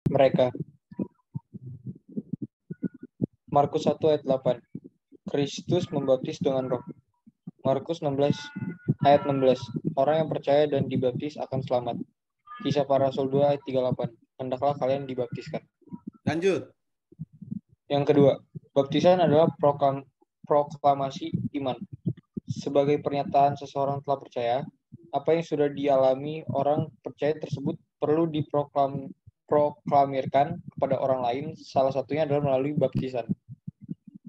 mereka. Markus 1 ayat 8. Kristus membaptis dengan roh. Markus 16 ayat 16. Orang yang percaya dan dibaptis akan selamat. Kisah para Rasul 2 ayat 38. Hendaklah kalian dibaptiskan. Lanjut. Yang kedua, baptisan adalah proklamasi iman. Sebagai pernyataan seseorang telah percaya, apa yang sudah dialami orang percaya tersebut perlu diproklamirkan kepada orang lain, salah satunya adalah melalui baptisan.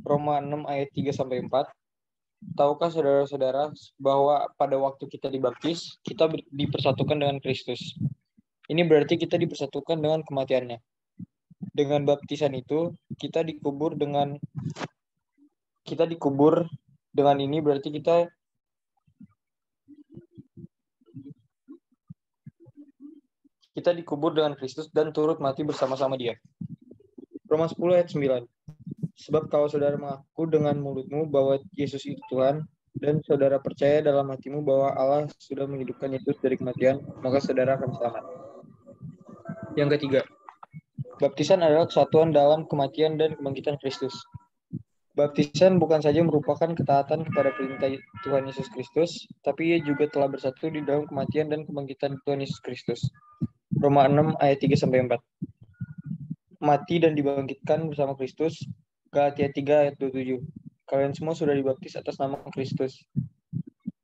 Roma 6 ayat 3-4. Tahukah saudara-saudara bahwa pada waktu kita dibaptis, kita dipersatukan dengan Kristus. Ini berarti kita dipersatukan dengan kematiannya. Dengan baptisan itu, kita dikubur dengan ini berarti kita dikubur dengan Kristus dan turut mati bersama-sama Dia. Roma 10 ayat 9. Sebab kalau saudara mengaku dengan mulutmu bahwa Yesus itu Tuhan, dan saudara percaya dalam hatimu bahwa Allah sudah menghidupkan Yesus dari kematian, maka saudara akan selamat. Yang ketiga, baptisan adalah kesatuan dalam kematian dan kebangkitan Kristus. Baptisan bukan saja merupakan ketaatan kepada perintah Tuhan Yesus Kristus, tapi ia juga telah bersatu di dalam kematian dan kebangkitan Tuhan Yesus Kristus. Roma 6 ayat 3-4. Mati dan dibangkitkan bersama Kristus. Galatia 3 ayat 27. Kalian semua sudah dibaptis atas nama Kristus.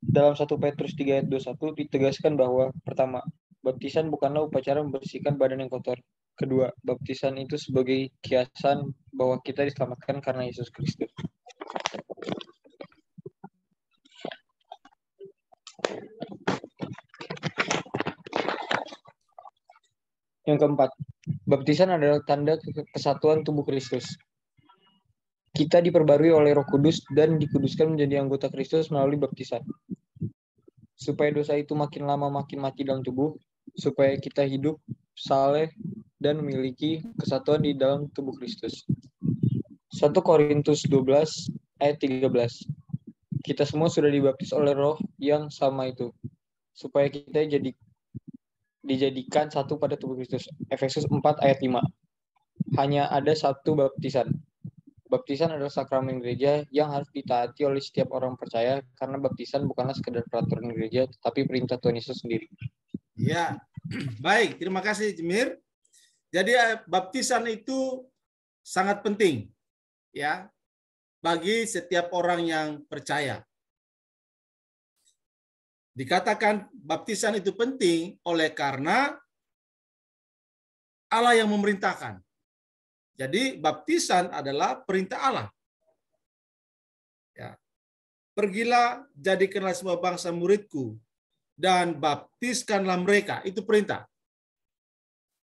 Dalam 1 Petrus 3 ayat 21 ditegaskan bahwa pertama, baptisan bukanlah upacara membersihkan badan yang kotor. Kedua, baptisan itu sebagai kiasan bahwa kita diselamatkan karena Yesus Kristus. Yang keempat, baptisan adalah tanda kesatuan tubuh Kristus. Kita diperbarui oleh Roh Kudus dan dikuduskan menjadi anggota Kristus melalui baptisan. Supaya dosa itu makin lama makin mati dalam tubuh, supaya kita hidup, saleh, dan memiliki kesatuan di dalam tubuh Kristus. 1 Korintus 12 ayat 13. Kita semua sudah dibaptis oleh Roh yang sama itu, supaya kita dijadikan satu pada tubuh Kristus. Efesus 4 ayat 5. Hanya ada satu baptisan. Baptisan adalah sakramen gereja yang harus ditaati oleh setiap orang percaya, karena baptisan bukanlah sekedar peraturan gereja, tetapi perintah Tuhan Yesus sendiri. Ya, baik. Terima kasih, Jemir. Jadi baptisan itu sangat penting, ya, bagi setiap orang yang percaya. Dikatakan baptisan itu penting oleh karena Allah yang memerintahkan. Jadi baptisan adalah perintah Allah. Ya. Pergilah, jadikanlah semua bangsa muridku, dan baptiskanlah mereka. Itu perintah.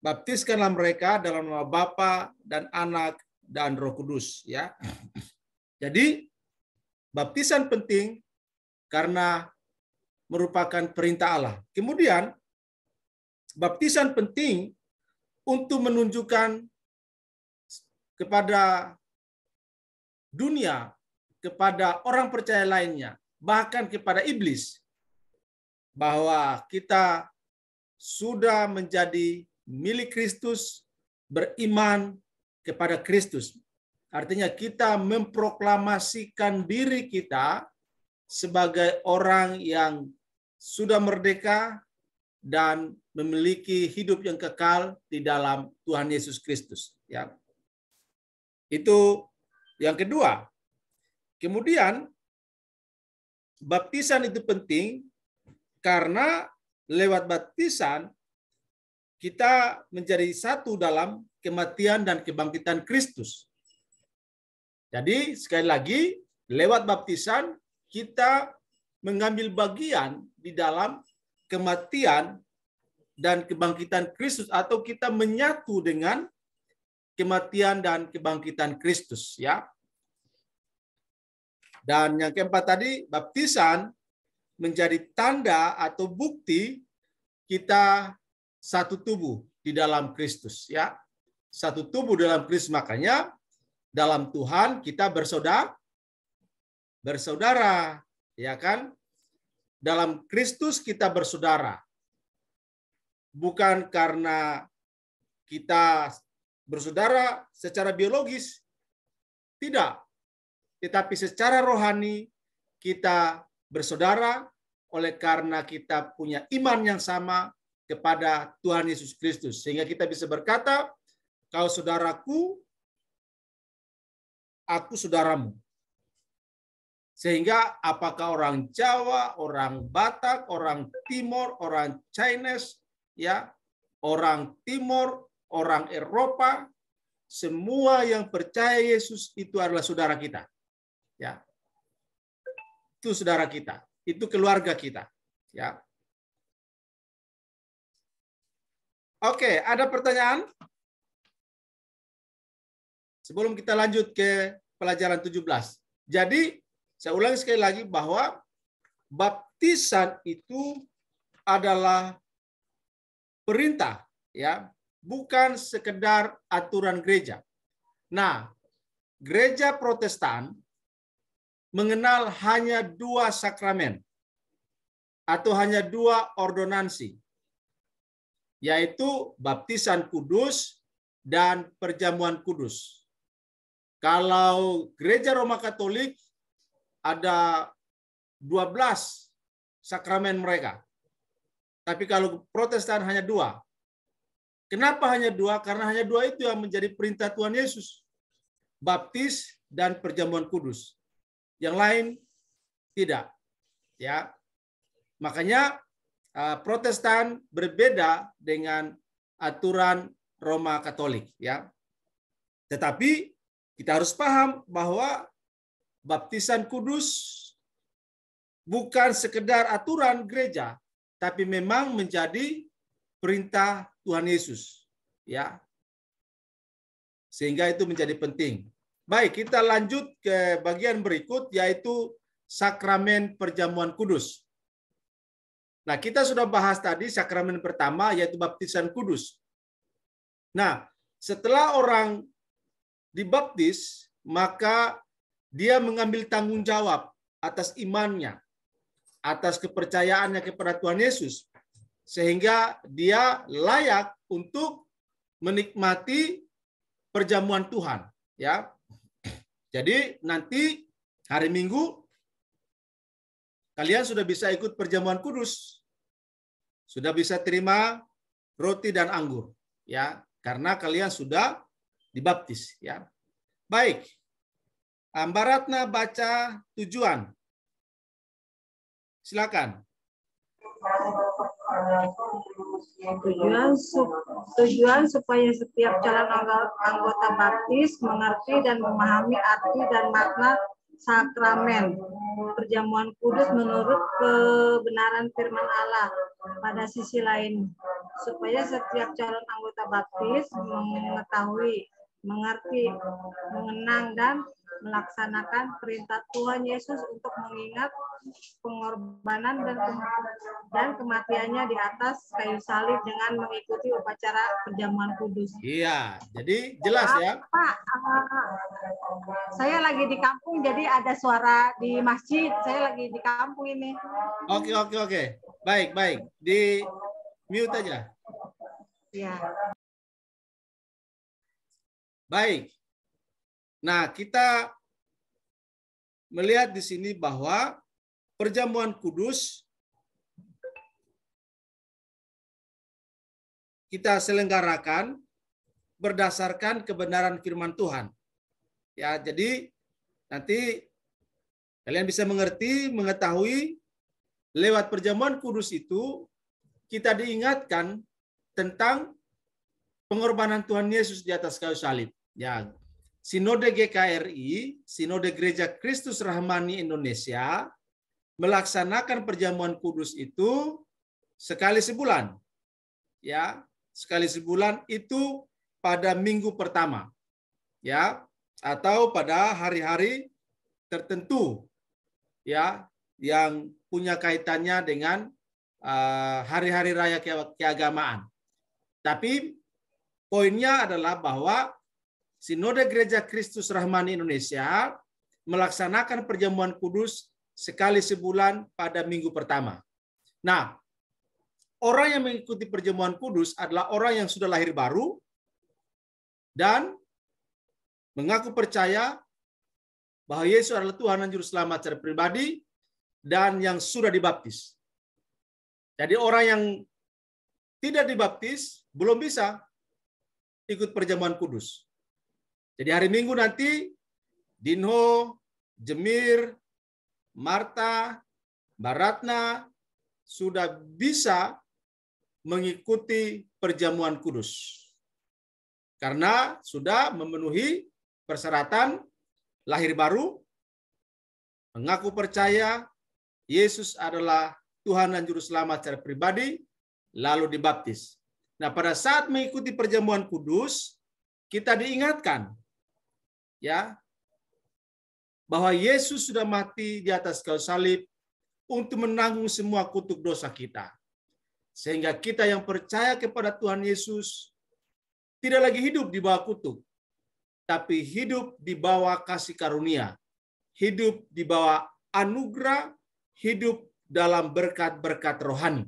Baptiskanlah mereka dalam nama Bapa dan Anak dan Roh Kudus. Ya. Jadi baptisan penting karena merupakan perintah Allah. Kemudian baptisan penting untuk menunjukkan kepada dunia, kepada orang percaya lainnya, bahkan kepada iblis, bahwa kita sudah menjadi milik Kristus, beriman kepada Kristus. Artinya kita memproklamasikan diri kita sebagai orang yang sudah merdeka dan memiliki hidup yang kekal di dalam Tuhan Yesus Kristus. Ya. Itu yang kedua. Kemudian baptisan itu penting karena lewat baptisan kita menjadi satu dalam kematian dan kebangkitan Kristus. Jadi sekali lagi lewat baptisan kita mengambil bagian di dalam kematian dan kebangkitan Kristus, atau kita menyatu dengan kematian dan kebangkitan Kristus, ya. Dan yang keempat tadi, baptisan menjadi tanda atau bukti kita satu tubuh di dalam Kristus, ya. Satu tubuh dalam Kristus, makanya dalam Tuhan kita bersaudara, ya kan? Dalam Kristus kita bersaudara. Bukan karena kita bersaudara secara biologis? Tidak. Tetapi secara rohani kita bersaudara oleh karena kita punya iman yang sama kepada Tuhan Yesus Kristus. Sehingga kita bisa berkata, kau saudaraku, aku saudaramu. Sehingga apakah orang Jawa, orang Batak, orang Timur, orang Chinese, ya, orang Timur, orang Eropa, semua yang percaya Yesus itu adalah saudara kita. Ya. Itu saudara kita, itu keluarga kita, ya. Oke, ada pertanyaan? Sebelum kita lanjut ke pelajaran 17. Jadi, saya ulangi sekali lagi bahwa baptisan itu adalah perintah, ya, bukan sekedar aturan gereja. Nah, gereja Protestan mengenal hanya 2 sakramen atau hanya 2 ordonansi, yaitu baptisan kudus dan perjamuan kudus. Kalau gereja Roma Katolik ada 12 sakramen mereka. Tapi kalau Protestan hanya 2. Kenapa hanya 2? Karena hanya 2 itu yang menjadi perintah Tuhan Yesus. Baptis dan perjamuan kudus. Yang lain tidak. Ya. Makanya Protestan berbeda dengan aturan Roma Katolik, ya. Tetapi kita harus paham bahwa baptisan kudus bukan sekedar aturan gereja, tapi memang menjadi perintah Tuhan Yesus, ya. Sehingga itu menjadi penting. Baik, kita lanjut ke bagian berikut, yaitu sakramen perjamuan kudus. Nah, kita sudah bahas tadi sakramen pertama, yaitu baptisan kudus. Nah, setelah orang dibaptis, maka dia mengambil tanggung jawab atas imannya, atas kepercayaannya kepada Tuhan Yesus, sehingga dia layak untuk menikmati perjamuan Tuhan. Ya, jadi nanti hari Minggu kalian sudah bisa ikut perjamuan kudus, sudah bisa terima roti dan anggur, ya, karena kalian sudah dibaptis. Ya, baik. Mbak Ratna baca tujuan. Silakan. Tujuan supaya setiap calon anggota baptis mengerti dan memahami arti dan makna sakramen perjamuan kudus menurut kebenaran firman Allah. Pada sisi lain, supaya setiap calon anggota baptis mengetahui, mengerti, mengenang, dan melaksanakan perintah Tuhan Yesus untuk mengingat pengorbanan dan kematiannya di atas kayu salib dengan mengikuti upacara perjamuan kudus. Iya, jadi jelas ya. Pak, saya lagi di kampung, jadi ada suara di masjid. Saya lagi di kampung ini. Oke. Baik. Di mute aja. Ya. Baik. Nah, kita melihat di sini bahwa perjamuan kudus kita selenggarakan berdasarkan kebenaran firman Tuhan. Ya, jadi nanti kalian bisa mengerti, mengetahui lewat perjamuan kudus itu kita diingatkan tentang pengorbanan Tuhan Yesus di atas kayu salib. Ya, Sinode GKRI, Sinode Gereja Kristus Rahmani Indonesia, melaksanakan perjamuan kudus itu sekali sebulan. Ya, sekali sebulan itu pada minggu pertama. Ya, atau pada hari-hari tertentu. Ya, yang punya kaitannya dengan hari-hari raya keagamaan. Tapi poinnya adalah bahwa Sinode Gereja Kristus Rahmani Indonesia melaksanakan perjamuan kudus sekali sebulan pada minggu pertama. Nah, orang yang mengikuti perjamuan kudus adalah orang yang sudah lahir baru dan mengaku percaya bahwa Yesus adalah Tuhan dan Juru Selamat secara pribadi dan yang sudah dibaptis. Jadi orang yang tidak dibaptis belum bisa ikut perjamuan kudus. Jadi hari Minggu nanti Dinho, Jemir, Marta, Baratna sudah bisa mengikuti perjamuan kudus. Karena sudah memenuhi persyaratan lahir baru, mengaku percaya Yesus adalah Tuhan dan Juru Selamat secara pribadi, lalu dibaptis. Nah, pada saat mengikuti perjamuan kudus, kita diingatkan ya bahwa Yesus sudah mati di atas kayu salib untuk menanggung semua kutuk dosa kita. Sehingga kita yang percaya kepada Tuhan Yesus tidak lagi hidup di bawah kutuk, tapi hidup di bawah kasih karunia, hidup di bawah anugerah, hidup dalam berkat-berkat rohani.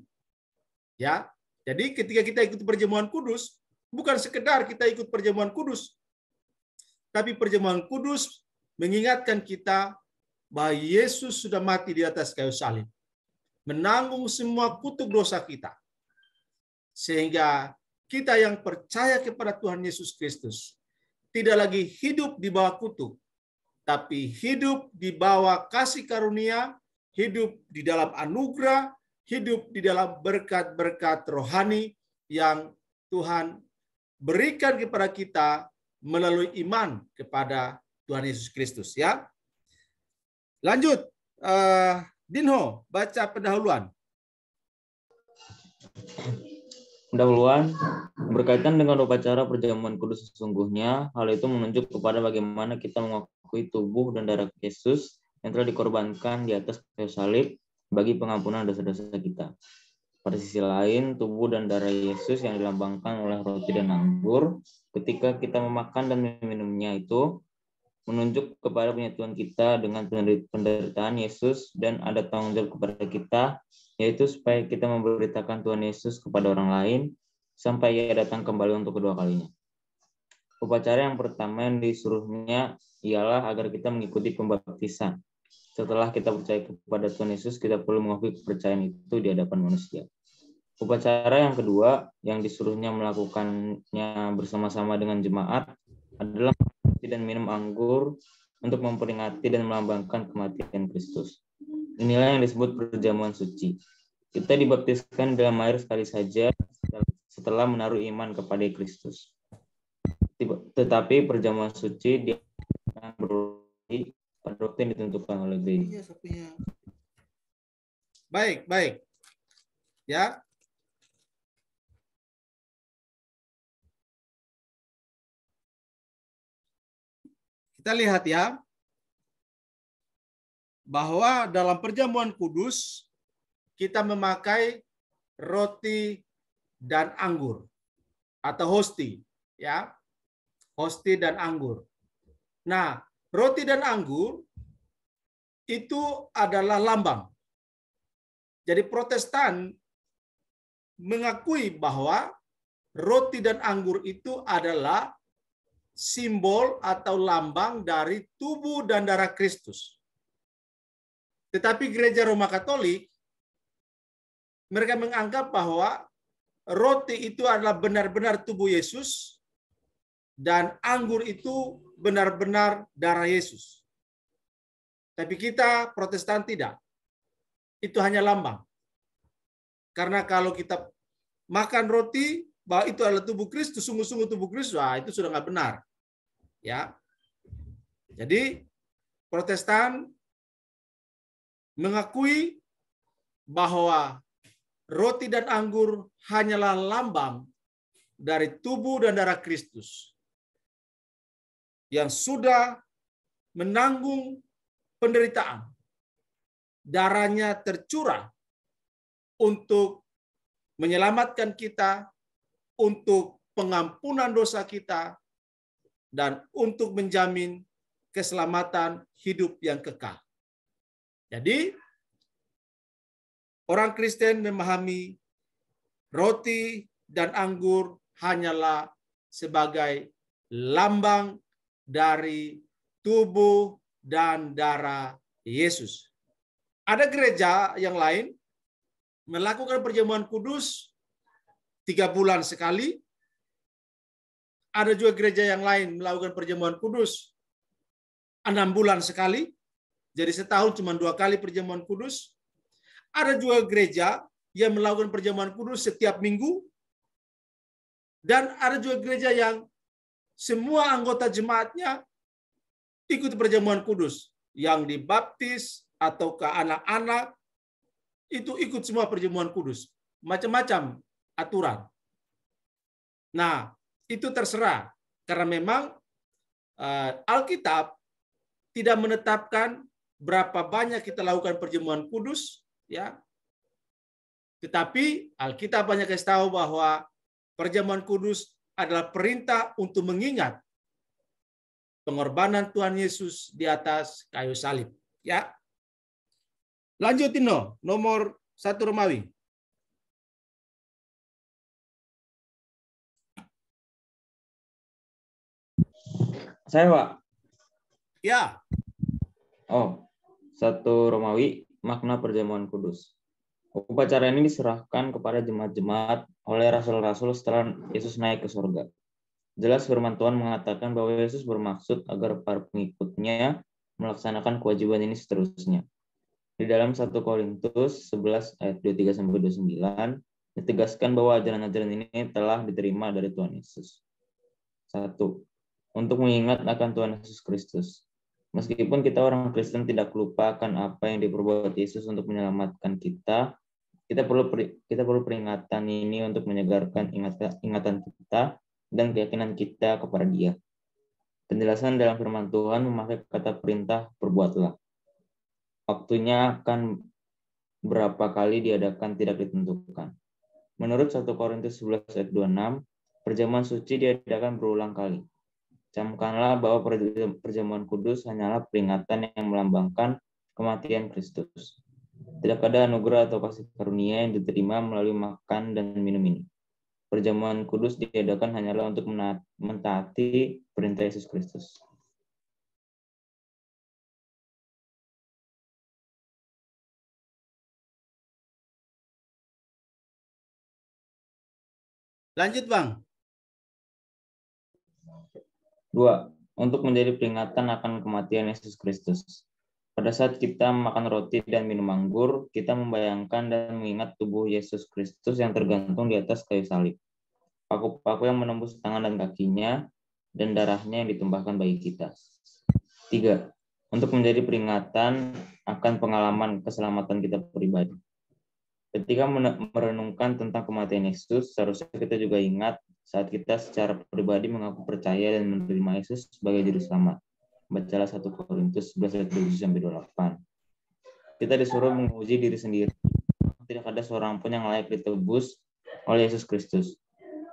Ya, jadi ketika kita ikut perjamuan kudus, bukan sekedar kita ikut perjamuan kudus, tapi perjamuan kudus mengingatkan kita bahwa Yesus sudah mati di atas kayu salib, menanggung semua kutuk dosa kita. Sehingga kita yang percaya kepada Tuhan Yesus Kristus tidak lagi hidup di bawah kutuk, tapi hidup di bawah kasih karunia, hidup di dalam anugerah, hidup di dalam berkat-berkat rohani yang Tuhan berikan kepada kita melalui iman kepada Tuhan Yesus Kristus. Ya, lanjut, Dinho, baca pendahuluan. Pendahuluan berkaitan dengan upacara perjamuan kudus sesungguhnya, hal itu menunjuk kepada bagaimana kita mengakui tubuh dan darah Yesus yang telah dikorbankan di atas kayu salib bagi pengampunan dosa-dosa kita. Pada sisi lain, tubuh dan darah Yesus yang dilambangkan oleh roti dan anggur ketika kita memakan dan meminumnya itu menunjuk kepada penyatuan kita dengan penderitaan Yesus dan ada tanggung jawab kepada kita, yaitu supaya kita memberitakan Tuhan Yesus kepada orang lain sampai Ia datang kembali untuk kedua kalinya. Upacara yang pertama yang disuruhnya ialah agar kita mengikuti pembaptisan. Setelah kita percaya kepada Tuhan Yesus, kita perlu mengakui kepercayaan itu di hadapan manusia. Upacara yang kedua yang disuruhnya melakukannya bersama-sama dengan jemaat adalah dan minum anggur untuk memperingati dan melambangkan kematian Kristus. Inilah yang disebut perjamuan suci. Kita dibaptiskan dalam air sekali saja setelah menaruh iman kepada Kristus. Tetapi perjamuan suci pada waktu yang ditentukan oleh gereja. Baik. Ya. Kita lihat ya, bahwa dalam perjamuan kudus kita memakai roti dan anggur atau hosti, ya, hosti dan anggur. Nah, roti dan anggur itu adalah lambang. Jadi Protestan mengakui bahwa roti dan anggur itu adalah simbol atau lambang dari tubuh dan darah Kristus. Tetapi Gereja Roma Katolik, mereka menganggap bahwa roti itu adalah benar-benar tubuh Yesus dan anggur itu benar-benar darah Yesus. Tapi kita Protestan tidak. Itu hanya lambang. Karena kalau kita makan roti, bahwa itu adalah tubuh Kristus, sungguh-sungguh tubuh Kristus, wah, itu sudah nggak benar. Ya, jadi Protestan mengakui bahwa roti dan anggur hanyalah lambang dari tubuh dan darah Kristus yang sudah menanggung penderitaan. Darahnya tercurah untuk menyelamatkan kita, untuk pengampunan dosa kita, dan untuk menjamin keselamatan hidup yang kekal. Jadi, orang Kristen memahami roti dan anggur hanyalah sebagai lambang dari tubuh dan darah Yesus. Ada gereja yang lain melakukan perjamuan kudus 3 bulan sekali. Ada juga gereja yang lain melakukan perjamuan kudus 6 bulan sekali. Jadi setahun cuma 2 kali perjamuan kudus. Ada juga gereja yang melakukan perjamuan kudus setiap minggu. Dan ada juga gereja yang semua anggota jemaatnya ikut perjamuan kudus. Yang dibaptis atau ke anak-anak itu ikut semua perjamuan kudus. Macam-macam aturan. Nah, itu terserah. Karena memang Alkitab tidak menetapkan berapa banyak kita lakukan perjamuan kudus, ya. Tetapi Alkitab banyak kasih tahu bahwa perjamuan kudus adalah perintah untuk mengingat pengorbanan Tuhan Yesus di atas kayu salib, ya. Lanjutin nomor 1 Romawi. Saya, Pak. Ya. Oh, 1 Romawi, makna perjamuan kudus. Upacara ini diserahkan kepada jemaat-jemaat oleh rasul-rasul setelah Yesus naik ke surga. Jelas firman Tuhan mengatakan bahwa Yesus bermaksud agar para pengikutnya melaksanakan kewajiban ini seterusnya. Di dalam 1 Korintus 11 ayat 23-29 ditegaskan bahwa ajaran-ajaran ini telah diterima dari Tuhan Yesus. 1. Untuk mengingat akan Tuhan Yesus Kristus. Meskipun kita orang Kristen tidak lupa akan apa yang diperbuat Yesus untuk menyelamatkan kita, kita perlu peringatan ini untuk menyegarkan ingatan kita dan keyakinan kita kepada Dia. Penjelasan dalam firman Tuhan memakai kata perintah perbuatlah. Waktunya akan berapa kali diadakan tidak ditentukan. Menurut 1 Korintus 11 ayat 26, perjamuan suci diadakan berulang kali. Camkanlah bahwa perjamuan kudus hanyalah peringatan yang melambangkan kematian Kristus. Tidak ada anugerah atau kasih karunia yang diterima melalui makan dan minum ini. Perjamuan kudus diadakan hanyalah untuk mentaati perintah Yesus Kristus. Lanjut, Bang. 2. Untuk menjadi peringatan akan kematian Yesus Kristus. Pada saat kita makan roti dan minum anggur, kita membayangkan dan mengingat tubuh Yesus Kristus yang tergantung di atas kayu salib. Paku-paku yang menembus tangan dan kakinya, dan darahnya yang ditumpahkan bagi kita. 3. Untuk menjadi peringatan akan pengalaman keselamatan kita pribadi. Ketika merenungkan tentang kematian Yesus, seharusnya kita juga ingat saat kita secara pribadi mengaku percaya dan menerima Yesus sebagai juru selamat. Bacalah 1 Korintus 11 ayat 27-28. Kita disuruh menguji diri sendiri. Tidak ada seorang pun yang layak ditebus oleh Yesus Kristus.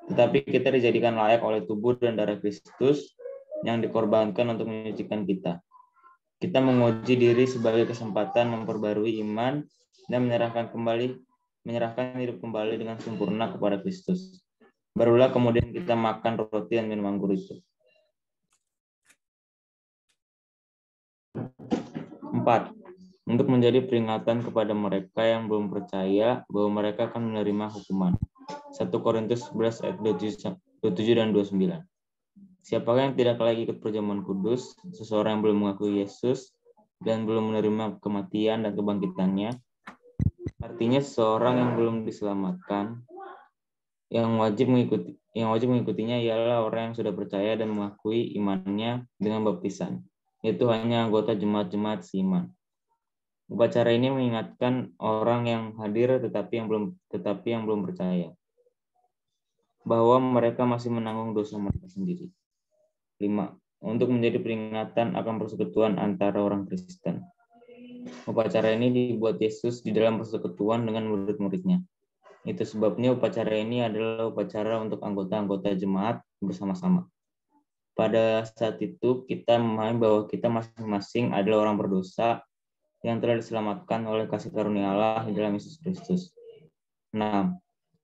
Tetapi kita dijadikan layak oleh tubuh dan darah Kristus yang dikorbankan untuk menyucikan kita. Kita menguji diri sebagai kesempatan memperbarui iman dan menyerahkan hidup kembali dengan sempurna kepada Kristus. Barulah kemudian kita makan roti dan minum anggur itu. 4. Untuk menjadi peringatan kepada mereka yang belum percaya bahwa mereka akan menerima hukuman. 1 Korintus 11 ayat 27 dan 29. Siapakah yang tidak lagi ikut perjamuan kudus, seseorang yang belum mengakui Yesus dan belum menerima kematian dan kebangkitannya, artinya seseorang yang belum diselamatkan. Yang wajib mengikutinya ialah orang yang sudah percaya dan mengakui imannya dengan baptisan. Itu hanya anggota jemaat-jemaat seiman. Upacara ini mengingatkan orang yang hadir tetapi yang belum percaya bahwa mereka masih menanggung dosa mereka sendiri. 5. Untuk menjadi peringatan akan persekutuan antara orang Kristen. Upacara ini dibuat Yesus di dalam persekutuan dengan murid-muridnya. Itu sebabnya upacara ini adalah upacara untuk anggota-anggota jemaat bersama-sama. Pada saat itu kita memahami bahwa kita masing-masing adalah orang berdosa yang telah diselamatkan oleh kasih karunia Allah di dalam Yesus Kristus. 6.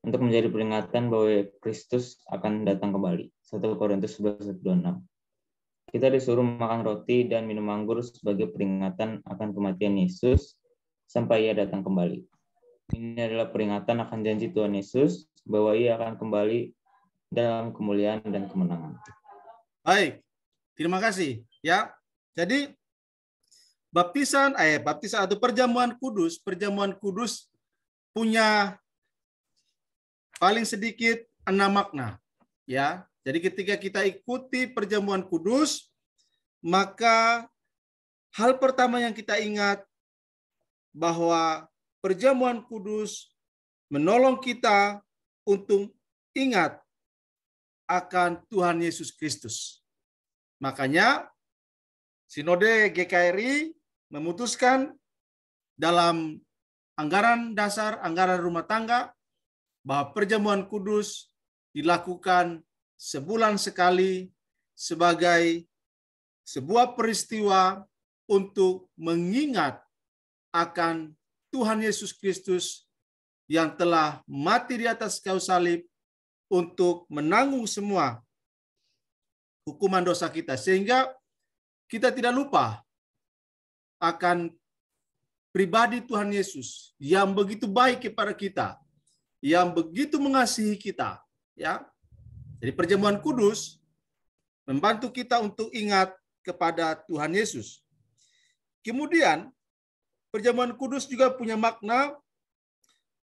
untuk menjadi peringatan bahwa Kristus akan datang kembali. 1 Korintus 11:26. Kita disuruh makan roti dan minum anggur sebagai peringatan akan kematian Yesus sampai Ia datang kembali. Ini adalah peringatan akan janji Tuhan Yesus bahwa Ia akan kembali dalam kemuliaan dan kemenangan. Baik, terima kasih. Ya, jadi baptisan atau perjamuan kudus punya paling sedikit 6 makna. Ya, jadi ketika kita ikuti perjamuan kudus, maka hal pertama yang kita ingat bahwa perjamuan kudus menolong kita untuk ingat akan Tuhan Yesus Kristus. Makanya Sinode GKRI memutuskan dalam anggaran dasar, anggaran rumah tangga, bahwa perjamuan kudus dilakukan sebulan sekali sebagai sebuah peristiwa untuk mengingat akan Tuhan Yesus Kristus yang telah mati di atas kayu salib untuk menanggung semua hukuman dosa kita, sehingga kita tidak lupa akan pribadi Tuhan Yesus yang begitu baik kepada kita, yang begitu mengasihi kita. Ya, jadi perjamuan kudus membantu kita untuk ingat kepada Tuhan Yesus. Kemudian perjamuan kudus juga punya makna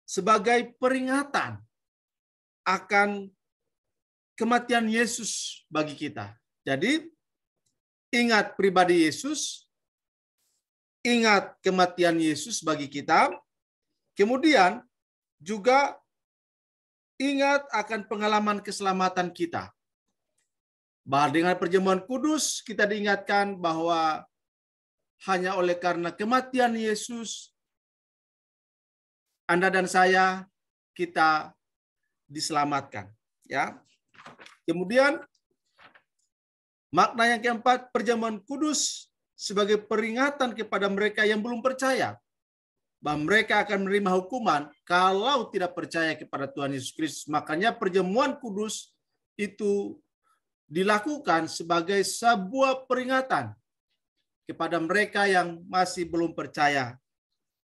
sebagai peringatan akan kematian Yesus bagi kita. Jadi ingat pribadi Yesus, ingat kematian Yesus bagi kita, kemudian juga ingat akan pengalaman keselamatan kita. Bahwa dengan perjamuan kudus kita diingatkan bahwa hanya oleh karena kematian Yesus, Anda dan saya, kita diselamatkan. Ya. Kemudian makna yang keempat, perjamuan kudus sebagai peringatan kepada mereka yang belum percaya bahwa mereka akan menerima hukuman kalau tidak percaya kepada Tuhan Yesus Kristus. Makanya perjamuan kudus itu dilakukan sebagai sebuah peringatan kepada mereka yang masih belum percaya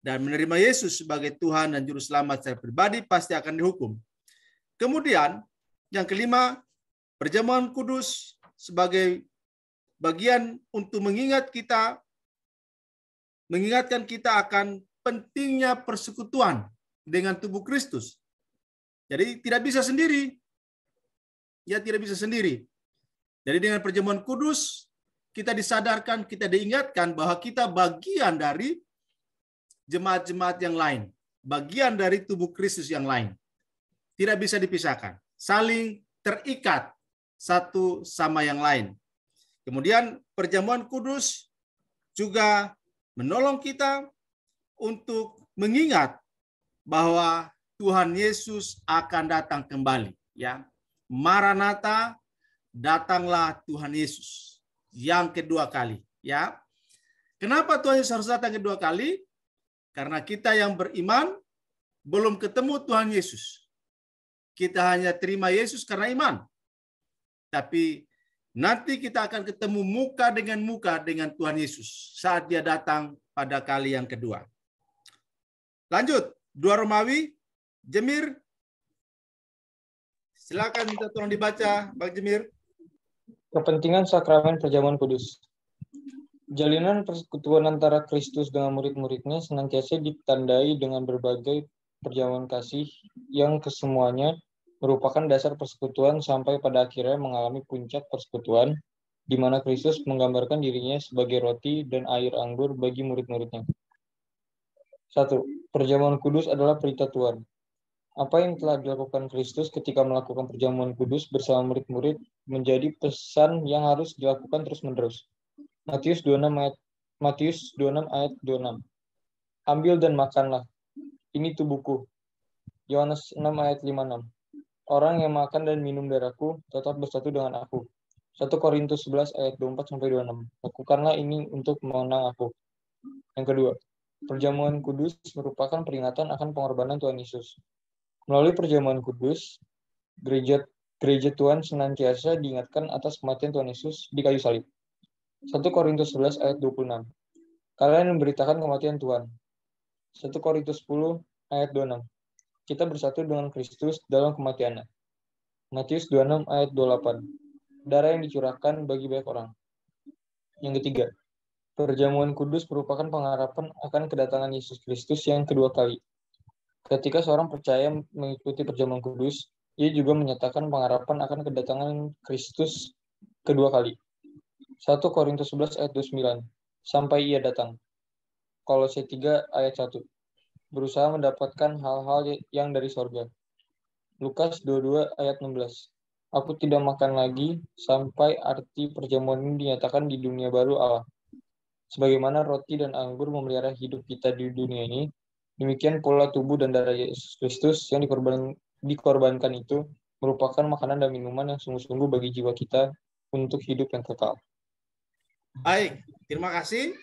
dan menerima Yesus sebagai Tuhan dan Juru Selamat secara pribadi pasti akan dihukum. Kemudian yang kelima, perjamuan kudus sebagai bagian untuk mengingatkan kita akan pentingnya persekutuan dengan tubuh Kristus. Jadi tidak bisa sendiri. Ya, tidak bisa sendiri. Jadi dengan perjamuan kudus, kita disadarkan, kita diingatkan bahwa kita bagian dari jemaat-jemaat yang lain. Bagian dari tubuh Kristus yang lain. Tidak bisa dipisahkan. Saling terikat satu sama yang lain. Kemudian perjamuan kudus juga menolong kita untuk mengingat bahwa Tuhan Yesus akan datang kembali. Ya, Maranatha, datanglah Tuhan Yesus yang kedua kali. Ya, kenapa Tuhan Yesus harus datang kedua kali? Karena kita yang beriman belum ketemu Tuhan Yesus. Kita hanya terima Yesus karena iman. Tapi nanti kita akan ketemu muka dengan Tuhan Yesus saat Dia datang pada kali yang kedua. Lanjut, 2 Romawi, Jemir. Silakan minta tolong dibaca, Bang Jemir. Kepentingan sakramen perjamuan kudus. Jalinan persekutuan antara Kristus dengan murid-muridnya senantiasa ditandai dengan berbagai perjamuan kasih yang kesemuanya merupakan dasar persekutuan sampai pada akhirnya mengalami puncak persekutuan, di mana Kristus menggambarkan dirinya sebagai roti dan air anggur bagi murid-muridnya. 1. Perjamuan kudus adalah perintah Tuhan. Apa yang telah dilakukan Kristus ketika melakukan perjamuan kudus bersama murid-murid menjadi pesan yang harus dilakukan terus-menerus. Matius 26 ayat 26. Ambil dan makanlah. Ini tubuhku. Yohanes 6 ayat 56. Orang yang makan dan minum darahku tetap bersatu dengan aku. 1 Korintus 11 ayat 24-26. Lakukanlah ini untuk mengenang aku. Yang kedua, perjamuan kudus merupakan peringatan akan pengorbanan Tuhan Yesus. Melalui perjamuan kudus, gereja Tuhan senantiasa diingatkan atas kematian Tuhan Yesus di kayu salib. 1 Korintus 11 ayat 26. Kalian memberitakan kematian Tuhan. 1 Korintus 10 ayat 26. Kita bersatu dengan Kristus dalam kematiannya. Matius 26 ayat 28. Darah yang dicurahkan bagi banyak orang. Yang ketiga, perjamuan kudus merupakan pengharapan akan kedatangan Yesus Kristus yang kedua kali. Ketika seorang percaya mengikuti perjamuan kudus, ia juga menyatakan pengharapan akan kedatangan Kristus kedua kali. 1 Korintus 11 ayat 29. Sampai ia datang. Kolose 3 ayat 1. Berusaha mendapatkan hal-hal yang dari sorga. Lukas 22 ayat 16. Aku tidak makan lagi sampai arti perjamuan ini dinyatakan di dunia baru Allah. Sebagaimana roti dan anggur memelihara hidup kita di dunia ini, demikian pula tubuh dan darah Yesus Kristus yang dikorbankan itu merupakan makanan dan minuman yang sungguh-sungguh bagi jiwa kita untuk hidup yang kekal. Baik, terima kasih.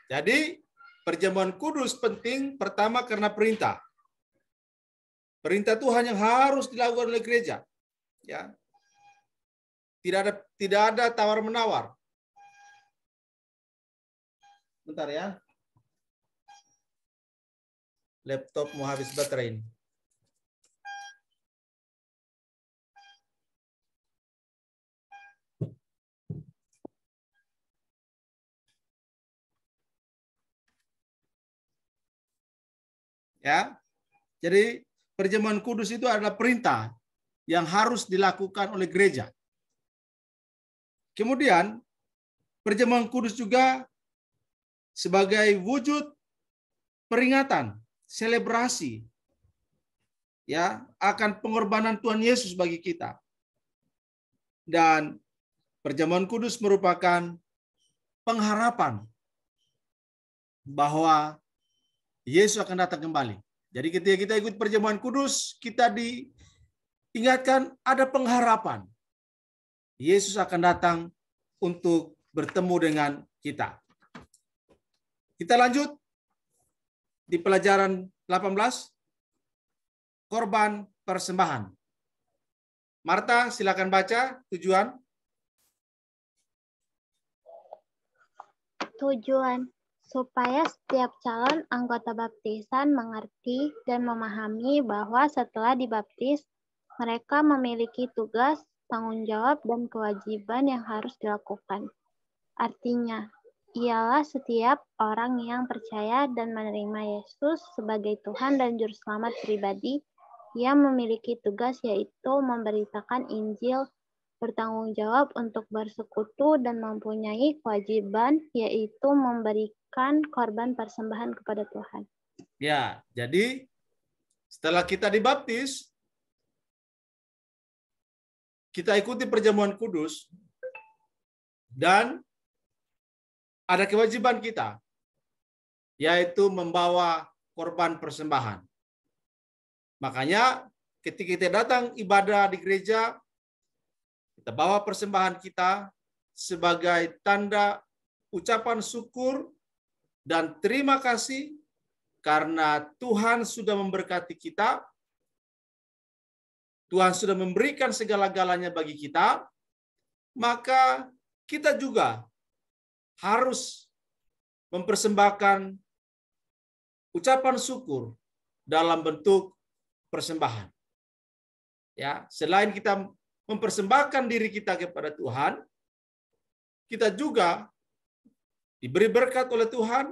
Jadi perjamuan kudus penting pertama karena perintah. Perintah Tuhan yang harus dilakukan oleh gereja. Ya. Tidak ada tawar-menawar. Bentar ya. Laptop mau habis baterai ini. Ya. Jadi perjamuan kudus itu adalah perintah yang harus dilakukan oleh gereja. Kemudian perjamuan kudus juga sebagai wujud peringatan, selebrasi ya akan pengorbanan Tuhan Yesus bagi kita. Dan perjamuan kudus merupakan pengharapan bahwa Yesus akan datang kembali. Jadi ketika kita ikut perjamuan kudus, kita diingatkan ada pengharapan. Yesus akan datang untuk bertemu dengan kita. Kita lanjut di pelajaran 18, korban persembahan. Marta, silakan baca tujuan. Tujuan supaya setiap calon anggota baptisan mengerti dan memahami bahwa setelah dibaptis, mereka memiliki tugas, tanggung jawab, dan kewajiban yang harus dilakukan. Artinya, ialah setiap orang yang percaya dan menerima Yesus sebagai Tuhan dan Juru Selamat pribadi yang memiliki tugas yaitu memberitakan Injil, bertanggung jawab untuk bersekutu, dan mempunyai kewajiban yaitu memberikan korban persembahan kepada Tuhan. Ya, jadi setelah kita dibaptis, kita ikuti perjamuan kudus, dan ada kewajiban kita, yaitu membawa korban persembahan. Makanya ketika kita datang ibadah di gereja, kita bawa persembahan kita sebagai tanda ucapan syukur dan terima kasih karena Tuhan sudah memberkati kita. Tuhan sudah memberikan segala-galanya bagi kita, maka kita juga harus mempersembahkan ucapan syukur dalam bentuk persembahan. Ya, selain kita mempersembahkan diri kita kepada Tuhan, kita juga diberi berkat oleh Tuhan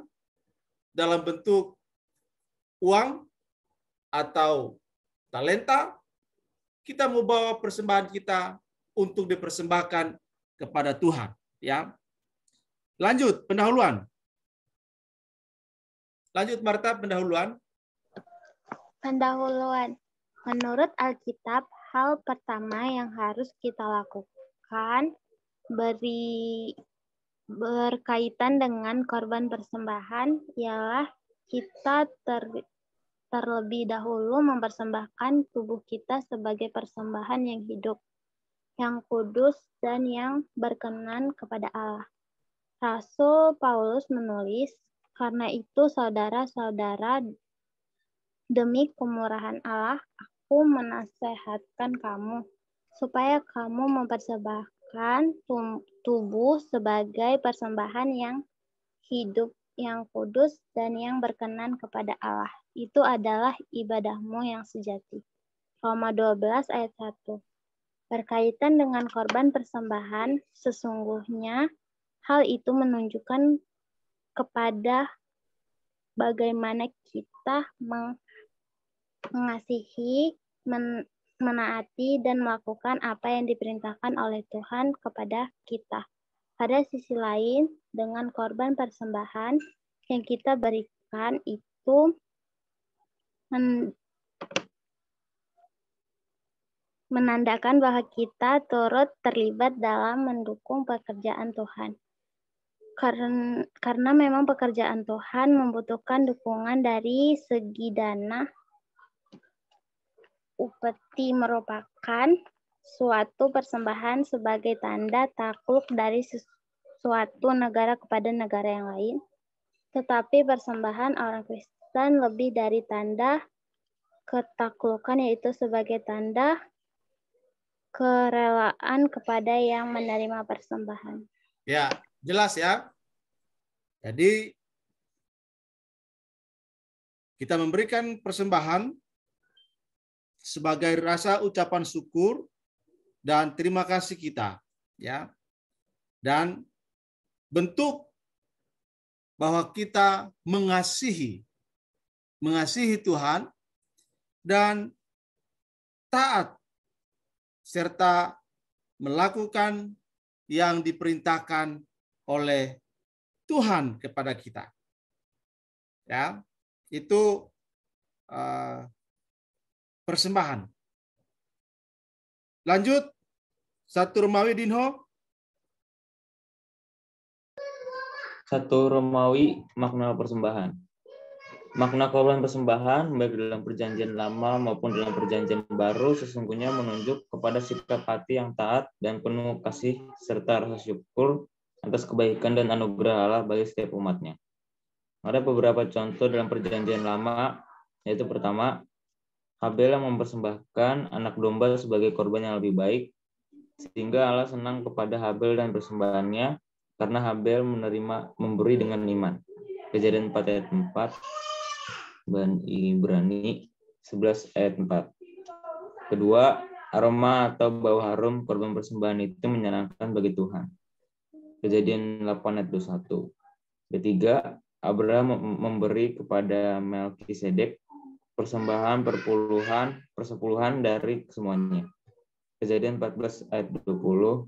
dalam bentuk uang atau talenta. Kita mau bawa persembahan kita untuk dipersembahkan kepada Tuhan. Ya, lanjut pendahuluan. Lanjut Marta, pendahuluan. Pendahuluan. Menurut Alkitab, hal pertama yang harus kita lakukan berkaitan dengan korban persembahan ialah kita terlebih dahulu mempersembahkan tubuh kita sebagai persembahan yang hidup, yang kudus, dan yang berkenan kepada Allah. Rasul Paulus menulis, "Karena itu saudara-saudara, demi kemurahan Allah, aku menasehatkan kamu, supaya kamu mempersembahkan tubuh sebagai persembahan yang hidup, yang kudus, dan yang berkenan kepada Allah. Itu adalah ibadahmu yang sejati. Roma 12 ayat 1. Berkaitan dengan korban persembahan, sesungguhnya hal itu menunjukkan kepada bagaimana kita mengasihi, menaati, dan melakukan apa yang diperintahkan oleh Tuhan kepada kita. Pada sisi lain, dengan korban persembahan yang kita berikan itu menandakan bahwa kita turut terlibat dalam mendukung pekerjaan Tuhan. Karena memang pekerjaan Tuhan membutuhkan dukungan dari segi dana. Upeti merupakan suatu persembahan sebagai tanda takluk dari suatu negara kepada negara yang lain. Tetapi persembahan orang Kristen lebih dari tanda ketaklukan, yaitu sebagai tanda kerelaan kepada yang menerima persembahan. Ya, jelas ya. Jadi kita memberikan persembahan sebagai rasa ucapan syukur dan terima kasih kita, ya. Dan bentuk bahwa kita mengasihi Tuhan dan taat serta melakukan yang diperintahkan oleh Tuhan kepada kita. Ya, itu persembahan. Lanjut, 1 Romawi Dinho. 1 Romawi makna persembahan. Makna korban persembahan baik dalam perjanjian lama maupun dalam perjanjian baru sesungguhnya menunjuk kepada sikap hati yang taat dan penuh kasih serta rasa syukur atas kebaikan dan anugerah Allah bagi setiap umatnya. Ada beberapa contoh dalam perjanjian lama, yaitu pertama, Habel yang mempersembahkan anak domba sebagai korban yang lebih baik, sehingga Allah senang kepada Habel dan persembahannya, karena Habel memberi dengan iman. Kejadian 4 ayat 4, dan Ibrani 11 ayat 4. Kedua, aroma atau bau harum korban persembahan itu menyenangkan bagi Tuhan. Kejadian 8 ayat 21. Ketiga, Abraham memberi kepada Melkisedek persembahan persepuluhan dari semuanya. Kejadian 14 ayat 20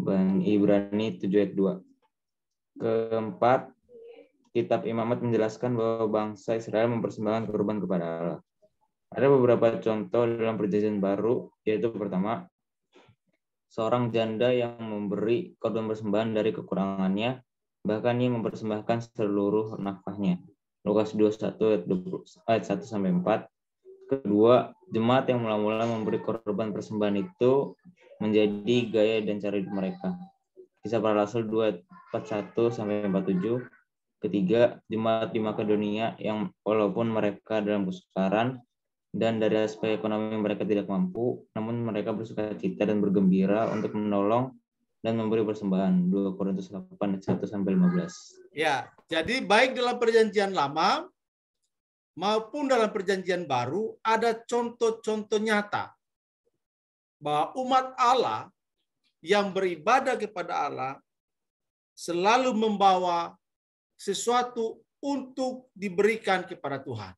dan Ibrani 7 ayat 2. Keempat, kitab Imamat menjelaskan bahwa bangsa Israel mempersembahkan korban kepada Allah. Ada beberapa contoh dalam perjanjian baru, yaitu pertama, seorang janda yang memberi korban persembahan dari kekurangannya, bahkan ia mempersembahkan seluruh nafkahnya. Lukas 21 ayat 1-4. Kedua, jemaat yang mula-mula memberi korban persembahan itu menjadi gaya dan cara hidup mereka. Kisah Para Rasul 2:41-47. Ketiga, jemaat di Makedonia yang walaupun mereka dalam kesukaran dan dari aspek ekonomi mereka tidak mampu, namun mereka bersukacita dan bergembira untuk menolong dan memberi persembahan. 2 Korintus 8:1-15. Ya, jadi baik dalam perjanjian lama maupun dalam perjanjian baru ada contoh-contoh nyata bahwa umat Allah yang beribadah kepada Allah selalu membawa sesuatu untuk diberikan kepada Tuhan.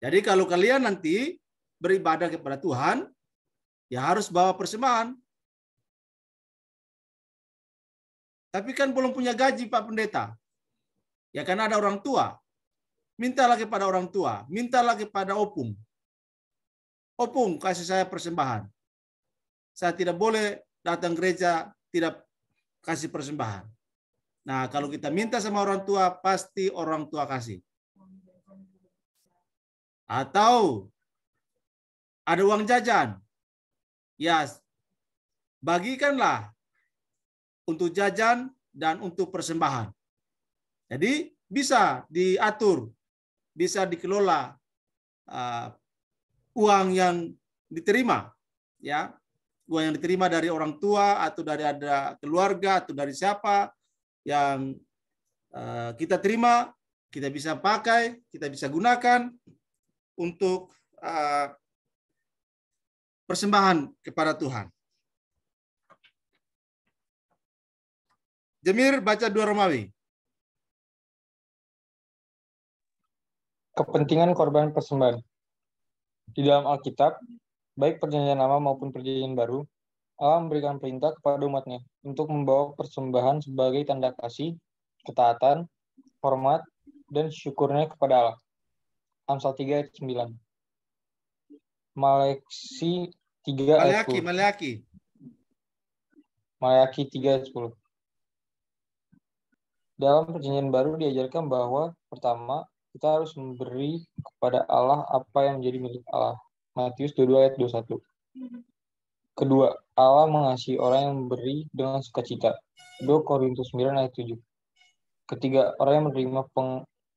Jadi kalau kalian nanti beribadah kepada Tuhan, ya harus bawa persembahan. Tapi kan belum punya gaji Pak Pendeta. Ya kan ada orang tua. Mintalah kepada orang tua. Mintalah kepada opung. Opung, kasih saya persembahan. Saya tidak boleh datang gereja tidak kasih persembahan. Nah, kalau kita minta sama orang tua, pasti orang tua kasih. Atau ada uang jajan. Ya, bagikanlah untuk jajan dan untuk persembahan. Jadi bisa diatur, bisa dikelola uang yang diterima, ya, uang yang diterima dari orang tua atau dari ada keluarga atau dari siapa yang kita terima, kita bisa pakai, kita bisa gunakan untuk persembahan kepada Tuhan. Jemir baca 2 Romawi. Kepentingan korban persembahan. Di dalam Alkitab, baik perjanjian lama maupun perjanjian baru, Allah memberikan perintah kepada umatnya untuk membawa persembahan sebagai tanda kasih, ketaatan, hormat, dan syukurnya kepada Allah. Amsal 3 ayat 9. Maleakhi 3 ayat 10. Maleakhi 3 ayat 10. Dalam perjanjian baru diajarkan bahwa pertama, kita harus memberi kepada Allah apa yang menjadi milik Allah. Matius 22 ayat 21. Kedua, Allah mengasihi orang yang memberi dengan sukacita. 2 Korintus 9 ayat 7. Ketiga, orang yang menerima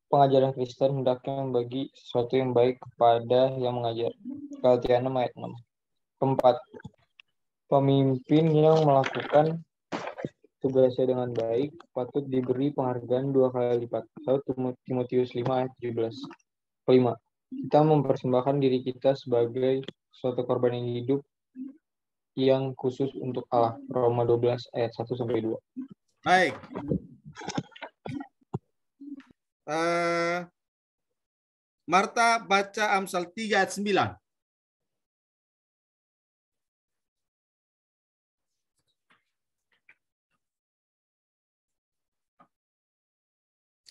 pengajaran Kristen hendaknya membagi sesuatu yang baik kepada yang mengajar. Galatia 6 ayat 6. Keempat, pemimpin yang melakukan tugasnya dengan baik patut diberi penghargaan 2 kali lipat. 1 Timotius 5 ayat 17. Kelima, kita mempersembahkan diri kita sebagai suatu korban yang hidup yang khusus untuk Allah. Roma 12 ayat 1-2. Baik. Marta baca Amsal 3 ayat 9.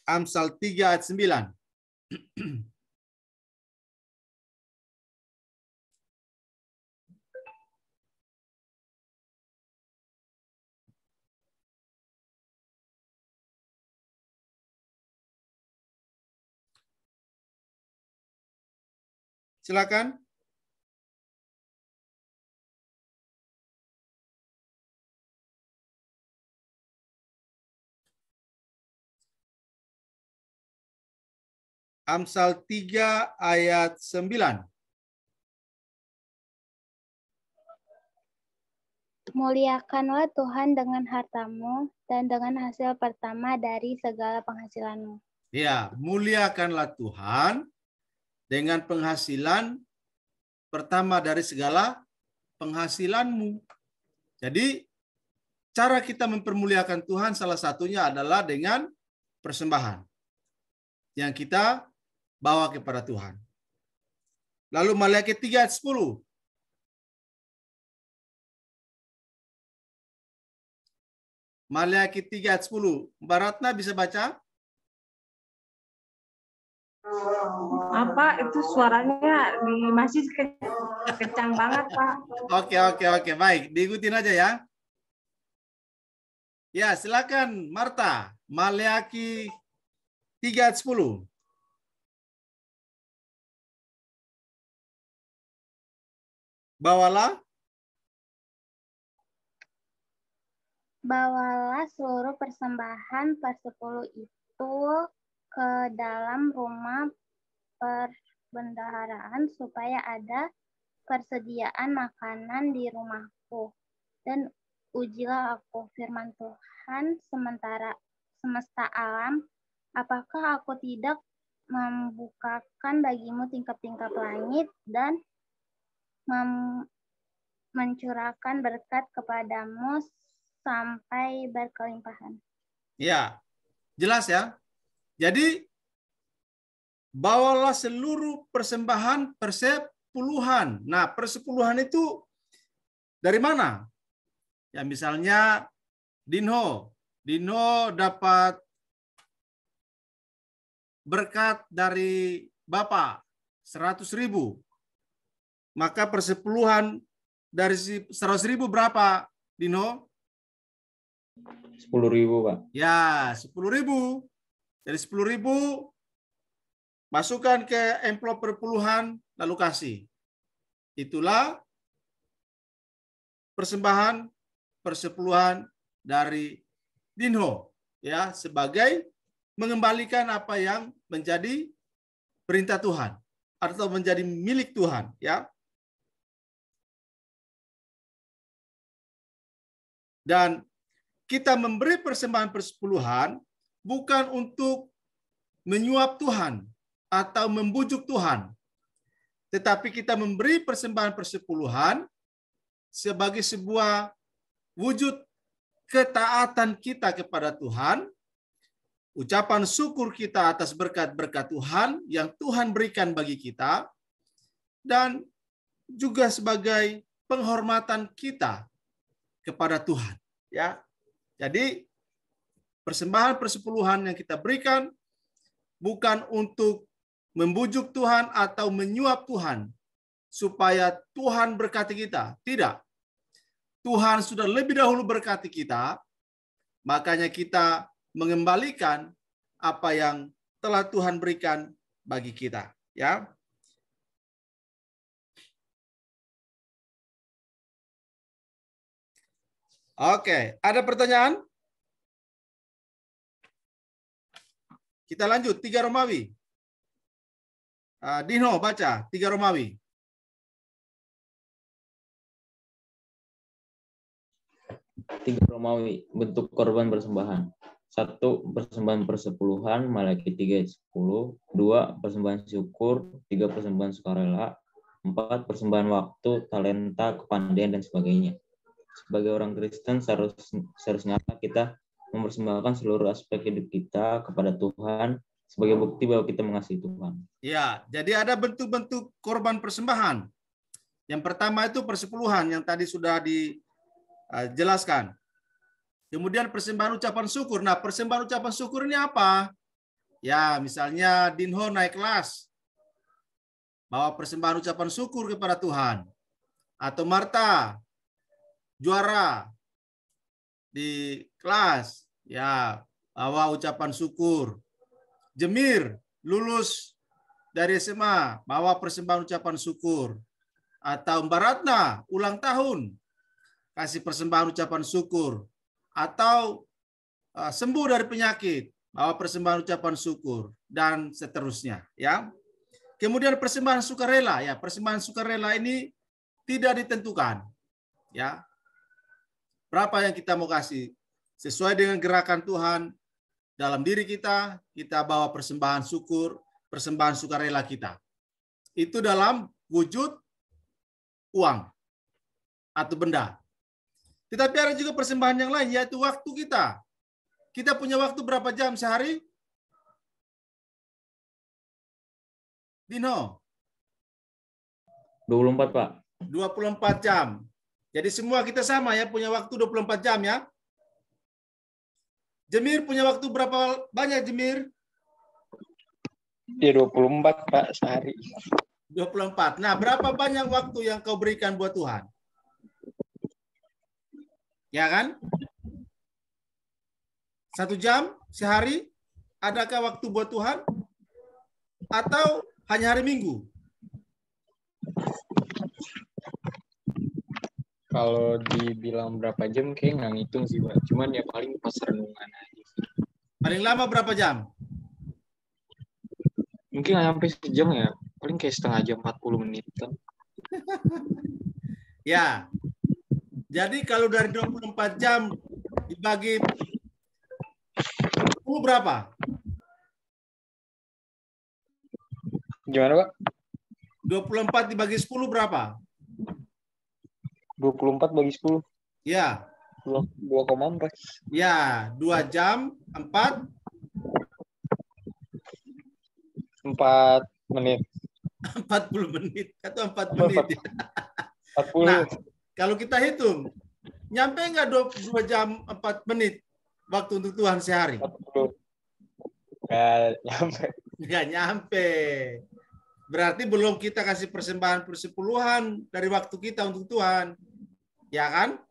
Amsal 3 ayat 9. Silakan. Amsal 3 ayat 9. Muliakanlah Tuhan dengan hartamu dan dengan hasil pertama dari segala penghasilanmu. Ya, muliakanlah Tuhan dengan penghasilan pertama dari segala penghasilanmu. Jadi, cara kita mempermuliakan Tuhan salah satunya adalah dengan persembahan yang kita bawa kepada Tuhan. Lalu Maleakhi 3 ayat 10. Maleakhi 3 ayat 10. Mbak Ratna bisa baca? Apa itu suaranya masih kencang banget, Pak. Oke. Baik, diikutin aja ya. Ya, silakan Marta. Maleakhi 3 ayat 10. Bawalah seluruh persembahan persepuluh itu ke dalam rumah perbendaharaan supaya ada persediaan makanan di rumahku. Dan ujilah aku, firman Tuhan semesta alam, apakah aku tidak membukakan bagimu tingkap-tingkap langit dan mencurahkan berkat kepadamu sampai berkelimpahan. Ya, jelas ya. Jadi, bawalah seluruh persembahan persepuluhan. Nah, persepuluhan itu dari mana? Ya, misalnya Dinho dapat berkat dari Bapak 100.000. Maka persepuluhan dari 100.000 berapa, Dino? 10.000, Pak. Ya, 10.000. Dari 10.000 masukkan ke amplop perpuluhan lalu kasih. Itulah persembahan persepuluhan dari Dinho, ya, sebagai mengembalikan apa yang menjadi perintah Tuhan. atau menjadi milik Tuhan, ya. Dan kita memberi persembahan persepuluhan bukan untuk menyuap Tuhan atau membujuk Tuhan, tetapi kita memberi persembahan persepuluhan sebagai sebuah wujud ketaatan kita kepada Tuhan, ucapan syukur kita atas berkat-berkat Tuhan yang Tuhan berikan bagi kita, dan juga sebagai penghormatan kita kepada Tuhan. Ya, jadi persembahan persepuluhan yang kita berikan bukan untuk membujuk Tuhan atau menyuap Tuhan supaya Tuhan berkati kita. Tidak. Tuhan sudah lebih dahulu berkati kita, makanya kita mengembalikan apa yang telah Tuhan berikan bagi kita. Ya. Oke, ada pertanyaan? Kita lanjut, 3 Romawi. Dino, baca 3 Romawi. Romawi, bentuk korban persembahan. 1. Persembahan persepuluhan, Malaki 3:10. 2. Persembahan syukur. 3. Persembahan sukarela. 4. Persembahan waktu, talenta, kepandaian, dan sebagainya. Sebagai orang Kristen, seharusnya kita mempersembahkan seluruh aspek hidup kita kepada Tuhan sebagai bukti bahwa kita mengasihi Tuhan. Ya, jadi ada bentuk-bentuk korban persembahan. Yang pertama itu persepuluhan yang tadi sudah dijelaskan. Kemudian persembahan ucapan syukur. Nah, persembahan ucapan syukur ini apa? Ya, misalnya Dinho naik kelas, bawa persembahan ucapan syukur kepada Tuhan. Atau Marta juara di kelas, ya, bawa ucapan syukur. Jemir lulus dari SMA, bawa persembahan ucapan syukur. Atau Mbak Ratna ulang tahun, kasih persembahan ucapan syukur. Atau sembuh dari penyakit, bawa persembahan ucapan syukur, dan seterusnya. Ya. Kemudian persembahan sukarela, ya, persembahan sukarela ini tidak ditentukan. Ya. Berapa yang kita mau kasih? Sesuai dengan gerakan Tuhan dalam diri kita, kita bawa persembahan syukur, persembahan sukarela kita. Itu dalam wujud uang atau benda. Tetapi ada juga persembahan yang lain, yaitu waktu kita. Kita punya waktu berapa jam sehari? Dino? 24, Pak. 24 jam. Jadi semua kita sama ya, punya waktu 24 jam ya. Jemir punya waktu berapa banyak, Jemir? Ya 24, Pak, sehari. 24. Nah, berapa banyak waktu yang kau berikan buat Tuhan? Ya kan? 1 jam sehari? Adakah waktu buat Tuhan? Atau hanya hari Minggu? Kalau dibilang berapa jam kayak nggak ngitung sih, Pak. Cuman ya paling pas renungan aja sih. Paling lama berapa jam? Mungkin nggak sampai sejam ya. Paling kayak setengah jam, 40 menit. Ya. Jadi kalau dari 24 jam dibagi 10 berapa? Gimana, Pak? 24 dibagi 10 berapa? 24 bagi 10. Ya. 2,4. Ya, 2 jam 4 menit. 40 menit atau 4 menit. 40. Nah, kalau kita hitung, nyampe nggak 2 jam 4 menit waktu untuk Tuhan sehari? 40. Nggak nyampe. Nggak nyampe. Berarti belum kita kasih persembahan persepuluhan dari waktu kita untuk Tuhan. Ya kan?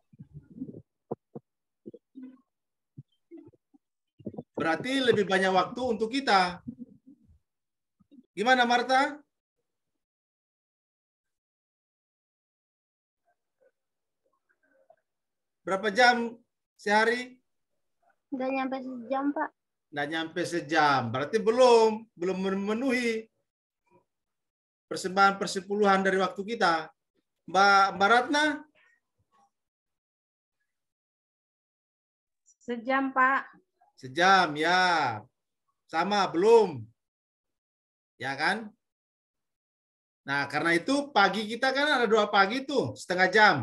Berarti lebih banyak waktu untuk kita. Gimana, Marta? Berapa jam sehari? Nggak nyampe sejam, Pak. Nggak nyampe sejam. Berarti belum memenuhi. persembahan persepuluhan dari waktu kita. Mbak Ratna? Sejam, Pak. Sejam, ya. Sama, belum. Ya kan? Nah, karena itu pagi kita kan ada 2 pagi tuh, setengah jam.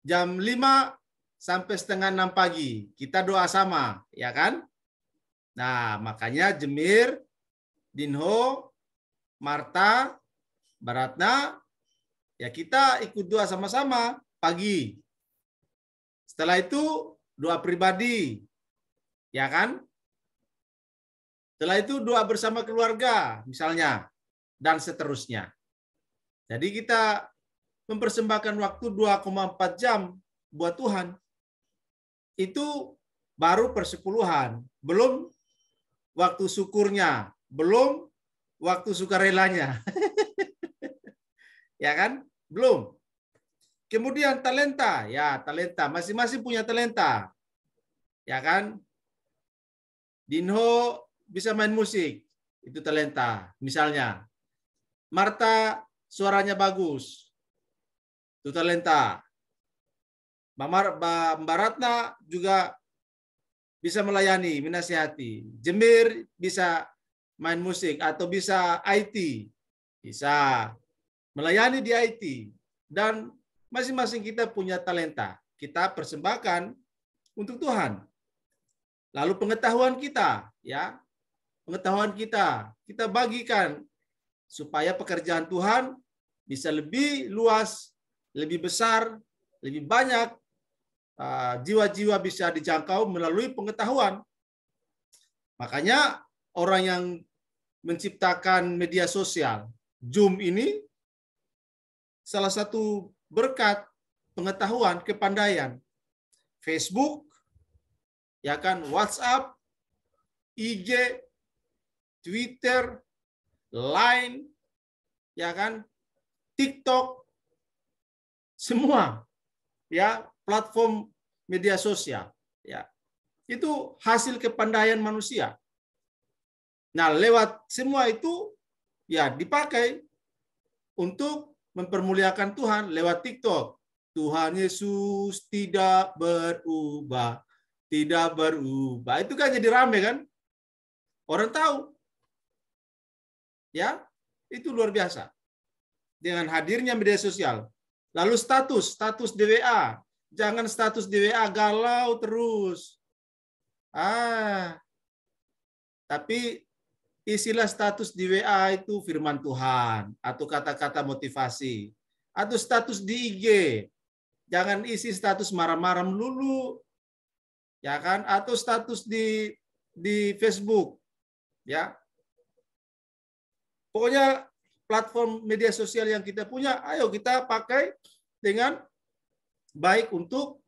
Jam 5 sampai setengah 6 pagi. Kita doa sama, ya kan? Nah, makanya Jemir, Dinho, Marta, Baratna, ya kita ikut doa sama-sama pagi. Setelah itu doa pribadi, ya kan? Setelah itu doa bersama keluarga, misalnya, dan seterusnya. Jadi kita mempersembahkan waktu 2,4 jam buat Tuhan. Itu baru persepuluhan, belum waktu syukurnya, belum waktu sukarelanya. Ya kan? Belum. Kemudian talenta, ya talenta, masing-masing punya talenta. Ya kan? Dinho bisa main musik, itu talenta, misalnya. Marta suaranya bagus, itu talenta. Mbak Ratna juga bisa melayani, menasihati. Jemir bisa main musik atau bisa IT, bisa melayani di IT. Dan masing-masing kita punya talenta. Kita persembahkan untuk Tuhan. Lalu pengetahuan kita, ya, pengetahuan kita bagikan supaya pekerjaan Tuhan bisa lebih luas, lebih besar, lebih banyak. Jiwa-jiwa bisa dijangkau melalui pengetahuan. Makanya orang yang menciptakan media sosial, Zoom ini salah satu berkat pengetahuan, kepandaian. Facebook, ya kan, WhatsApp, IG, Twitter, Line, ya kan, TikTok, semua, ya, platform media sosial, ya, itu hasil kepandaian manusia. Nah, lewat semua itu, ya, dipakai untuk mempermuliakan Tuhan lewat TikTok. Tuhan Yesus tidak berubah, tidak berubah. Itu kan jadi rame kan? Orang tahu. Ya, itu luar biasa. Dengan hadirnya media sosial. Lalu status di WA. Jangan status di WA galau terus. Tapi isilah status di WA itu firman Tuhan atau kata-kata motivasi. Atau status di IG. Jangan isi status marah-marah melulu. Ya kan? Atau status di Facebook. Ya. Pokoknya platform media sosial yang kita punya, ayo kita pakai dengan baik untuk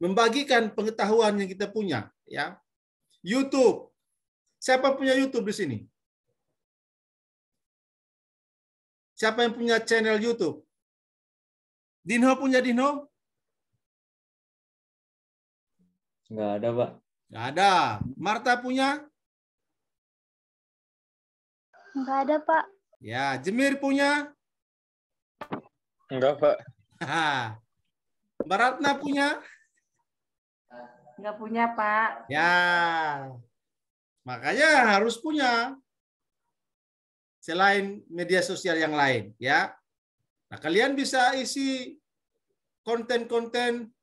membagikan pengetahuan yang kita punya, ya. YouTube. Siapa punya YouTube di sini? Siapa yang punya channel YouTube? Dinho punya, Dinho? Nggak ada, Pak. Nggak ada. Marta punya? Nggak ada, Pak. Ya, Jemir punya? Enggak, Pak. Mbak Ratna punya? Nggak punya, Pak. Ya, makanya harus punya. Selain media sosial yang lain, ya. Nah, kalian bisa isi konten-konten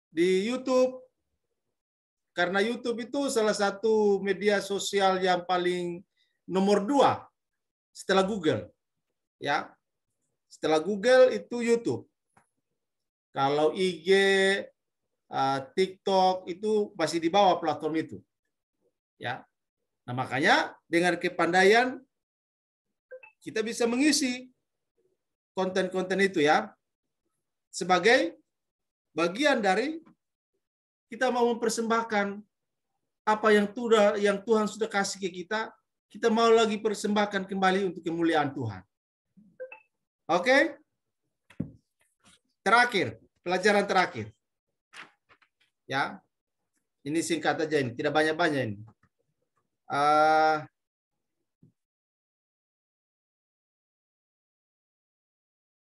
di YouTube. Karena YouTube itu salah satu media sosial yang paling nomor 2 setelah Google. Ya. Setelah Google itu YouTube. Kalau IG, TikTok itu masih di bawah platform itu. Ya. Nah, makanya dengan kepandaian kita bisa mengisi konten-konten itu, ya. Sebagai bagian dari kita mau mempersembahkan apa yang Tuhan sudah kasih ke kita mau lagi persembahkan kembali untuk kemuliaan Tuhan. Oke? Terakhir, pelajaran terakhir. Ya. Ini singkat aja ini, tidak banyak-banyak ini.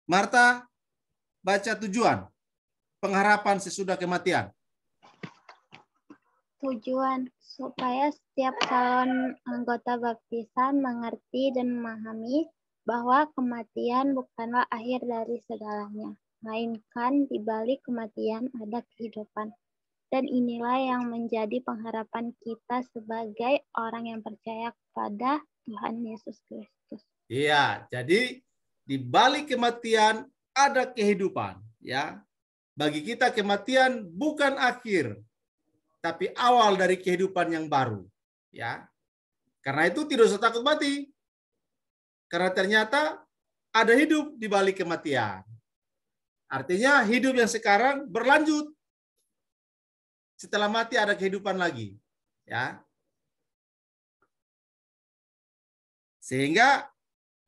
Marta, baca tujuan pengharapan sesudah kematian. Tujuan supaya setiap calon anggota baptisan mengerti dan memahami bahwa kematian bukanlah akhir dari segalanya, melainkan di balik kematian ada kehidupan. Dan inilah yang menjadi pengharapan kita sebagai orang yang percaya kepada Tuhan Yesus Kristus. Iya, jadi di balik kematian ada kehidupan, ya. Bagi kita kematian bukan akhir, tapi awal dari kehidupan yang baru, ya. Karena itu tidak usah takut mati. Karena ternyata ada hidup di balik kematian. Artinya hidup yang sekarang berlanjut. Setelah mati ada kehidupan lagi, ya. Sehingga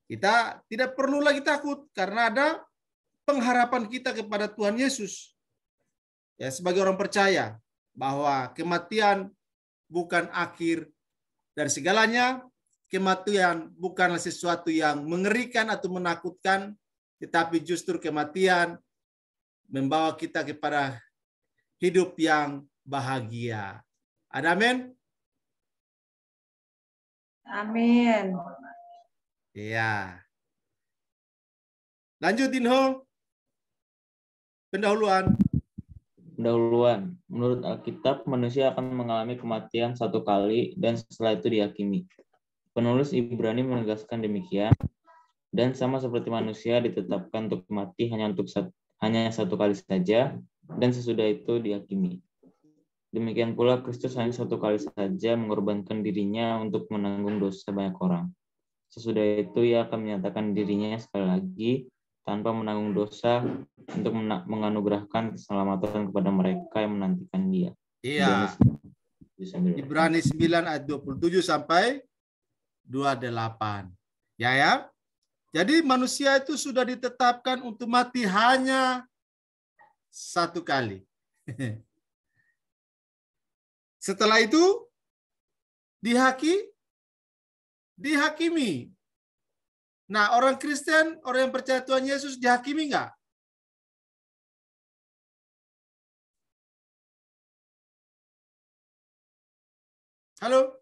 kita tidak perlu lagi takut karena ada pengharapan kita kepada Tuhan Yesus. Ya, sebagai orang percaya bahwa kematian bukan akhir dari segalanya, kematian bukanlah sesuatu yang mengerikan atau menakutkan, tetapi justru kematian membawa kita kepada hidup yang bahagia. Ada amin? Amin. Iya. Lanjut, Dinho. Pendahuluan. Menurut Alkitab, manusia akan mengalami kematian satu kali dan setelah itu dihakimi. Penulis Ibrani menegaskan demikian, dan sama seperti manusia ditetapkan untuk mati hanya satu kali saja, dan sesudah itu dihakimi. Demikian pula Kristus hanya satu kali saja mengorbankan dirinya untuk menanggung dosa banyak orang. Sesudah itu ia akan menyatakan dirinya sekali lagi tanpa menanggung dosa untuk menganugerahkan keselamatan kepada mereka yang menantikan dia. Iya. Ibrani 9 ayat 27 sampai 28. Ya. Jadi manusia itu sudah ditetapkan untuk mati hanya satu kali. Setelah itu dihakimi. Nah, orang Kristen, orang yang percaya Tuhan Yesus dihakimi enggak? Halo?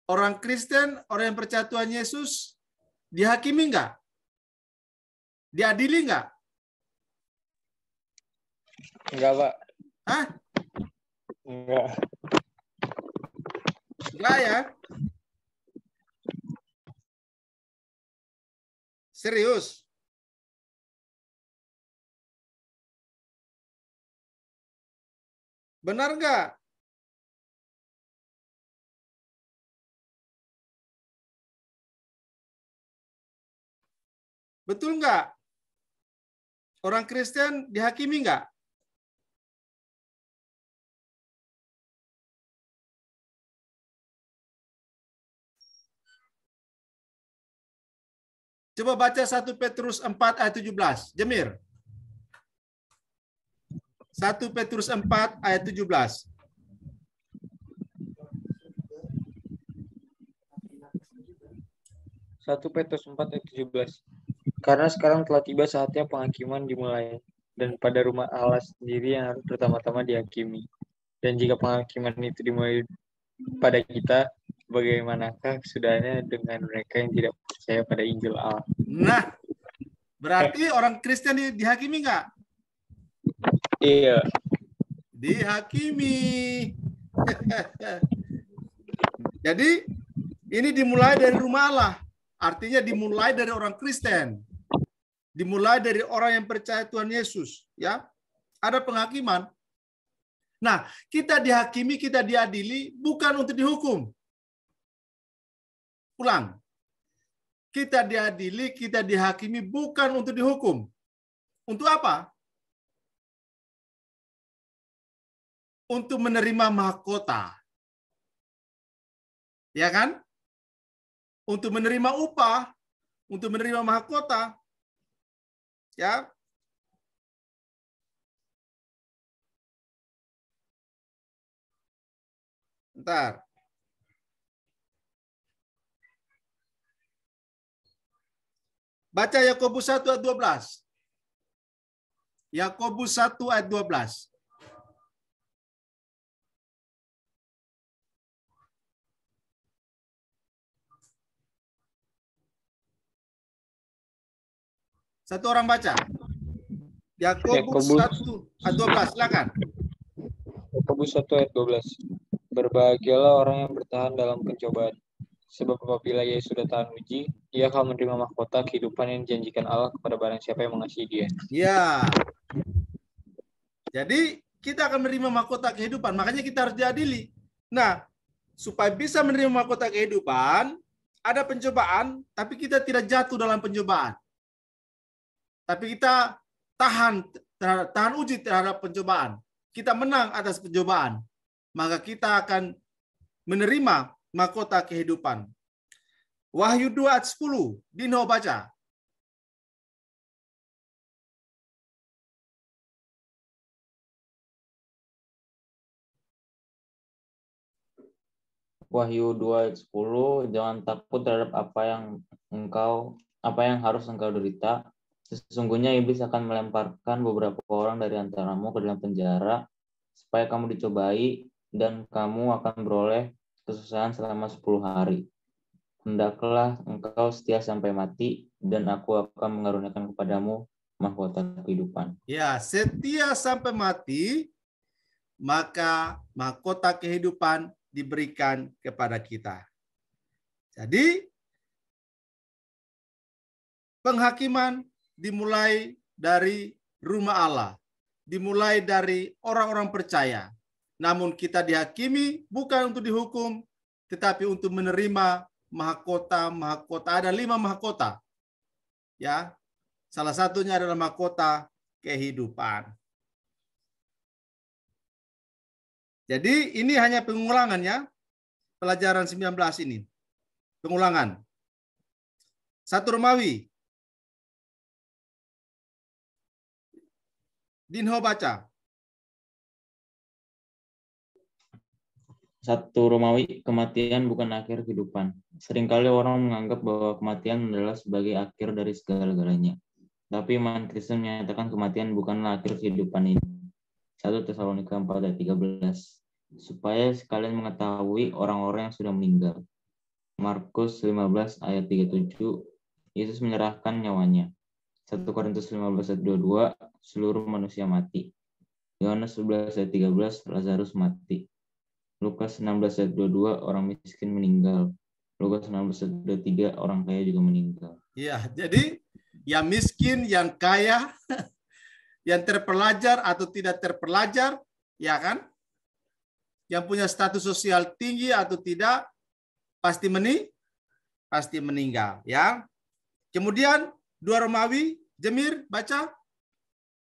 Orang Kristen, orang yang percaya Tuhan Yesus dihakimi enggak? Diadili enggak? Enggak, Pak. Hah? Enggak. Enggak ya? Serius? Benar enggak? Betul enggak? Orang Kristen dihakimi enggak? Coba baca 1 Petrus 4 ayat 17. Jemir. 1 Petrus 4 ayat 17. 1 Petrus 4 ayat 17. Karena sekarang telah tiba saatnya penghakiman dimulai, dan pada rumah Allah sendiri yang harus pertama-tama dihakimi. Dan jika penghakiman itu dimulai pada kita, bagaimanakah sudahnya dengan mereka yang tidak percaya pada Injil Allah? Nah, berarti orang Kristen dihakimi enggak? Iya. Dihakimi. Jadi ini dimulai dari rumah Allah. Artinya dimulai dari orang Kristen. Dimulai dari orang yang percaya Tuhan Yesus. Ya, ada penghakiman. Nah, kita dihakimi, kita diadili bukan untuk dihukum. Ulang. Kita diadili, kita dihakimi bukan untuk dihukum. Untuk apa? Untuk menerima mahkota. Ya kan? Untuk menerima upah, untuk menerima mahkota. Ya. Bentar. Baca Yakobus 1 ayat 12. Yakobus 1 ayat 12. Satu orang baca. Yakobus 1 ayat 12, silakan. Yakobus 1 ayat 12. Berbahagialah orang yang bertahan dalam pencobaan. Sebab apabila ia sudah tahan uji, ia akan menerima mahkota kehidupan yang dijanjikan Allah kepada barang siapa yang mengasihi dia. Ya. Jadi kita akan menerima mahkota kehidupan, makanya kita harus diadili. Nah, supaya bisa menerima mahkota kehidupan, ada pencobaan, tapi kita tidak jatuh dalam pencobaan. Tapi kita tahan uji terhadap pencobaan. Kita menang atas pencobaan. Maka kita akan menerima mahkota kehidupan. Wahyu 2 ayat 10. Dino baca. Wahyu 2 ayat 10, jangan takut terhadap apa yang harus engkau derita. Sesungguhnya iblis akan melemparkan beberapa orang dari antaramu ke dalam penjara supaya kamu dicobai dan kamu akan beroleh kesusahan selama 10 hari. Hendaklah engkau setia sampai mati dan aku akan mengaruniakan kepadamu mahkota kehidupan. Ya, setia sampai mati, maka mahkota kehidupan diberikan kepada kita. Jadi, penghakiman dimulai dari rumah Allah, dimulai dari orang-orang percaya. Namun kita dihakimi bukan untuk dihukum, tetapi untuk menerima mahkota. Ada 5 mahkota. Ya, salah satunya adalah mahkota kehidupan. Jadi ini hanya pengulangan ya, pelajaran 19 ini. Pengulangan. 1 Romawi. Dinho baca. 1 Romawi, kematian bukan akhir kehidupan. Seringkali orang menganggap bahwa kematian adalah sebagai akhir dari segala-galanya. Tapi iman Kristen menyatakan kematian bukanlah akhir kehidupan ini. 1 Tesalonika 4 ayat 13. Supaya sekalian mengetahui orang-orang yang sudah meninggal. Markus 15 ayat 37, Yesus menyerahkan nyawanya. 1 Korintus 15 ayat 22, seluruh manusia mati. Yohanes 11 ayat 13, Lazarus mati. Lukas 16 ayat 22, orang miskin meninggal. Lukas 16 ayat 23, orang kaya juga meninggal. Ya, jadi yang miskin, yang kaya, yang terpelajar atau tidak terpelajar, ya kan? Yang punya status sosial tinggi atau tidak, pasti meninggal, ya. Kemudian 2 Romawi, Jemir baca.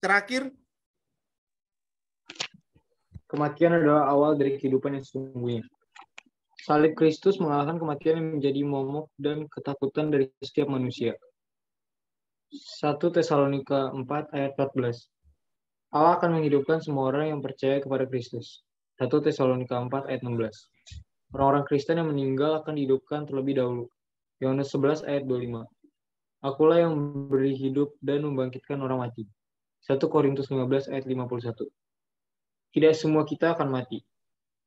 Terakhir. Kematian adalah awal dari kehidupan yang sesungguhnya. Salib Kristus mengalahkan kematian yang menjadi momok dan ketakutan dari setiap manusia. 1 Tesalonika 4 ayat 14. Allah akan menghidupkan semua orang yang percaya kepada Kristus. 1 Tesalonika 4 ayat 16. Orang-orang Kristen yang meninggal akan dihidupkan terlebih dahulu. Yohanes 11 ayat 25. Akulah yang memberi hidup dan membangkitkan orang mati. 1 Korintus 15 ayat 51. Tidak semua kita akan mati.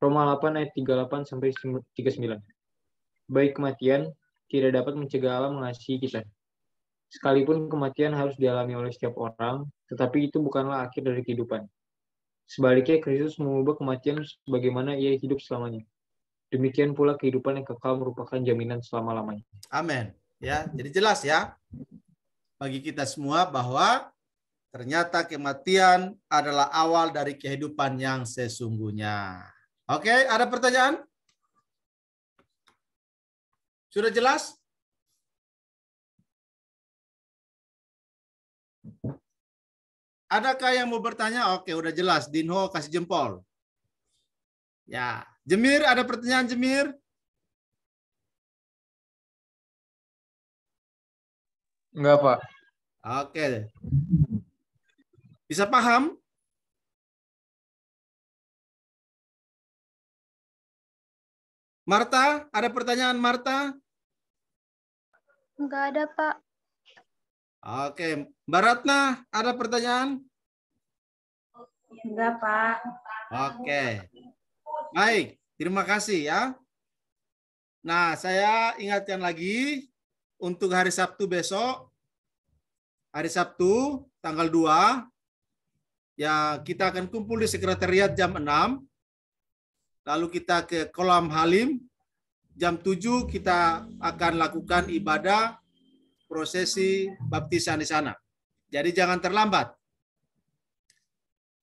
Roma 8 ayat 38 sampai 39. Baik kematian tidak dapat mencegah Allah mengasihi kita. Sekalipun kematian harus dialami oleh setiap orang, tetapi itu bukanlah akhir dari kehidupan. Sebaliknya Kristus mengubah kematian sebagaimana ia hidup selamanya. Demikian pula kehidupan yang kekal merupakan jaminan selama-lamanya. Amin. Ya, jadi jelas ya bagi kita semua bahwa ternyata kematian adalah awal dari kehidupan yang sesungguhnya. Oke, ada pertanyaan? Sudah jelas? Adakah yang mau bertanya? Oke, udah jelas. Dinho kasih jempol. Ya, Jemir, ada pertanyaan Jemir? Enggak, Pak. Oke. Bisa paham? Marta, ada pertanyaan Marta? Enggak ada, Pak. Oke, Mbak Ratna, ada pertanyaan? Enggak, Pak. Oke. Baik, terima kasih ya. Nah, saya ingatkan lagi untuk hari Sabtu besok, hari Sabtu tanggal 2, ya kita akan kumpul di sekretariat jam 6, lalu kita ke Kolam Halim, jam 7 kita akan lakukan ibadah prosesi baptisan di sana. Jadi jangan terlambat.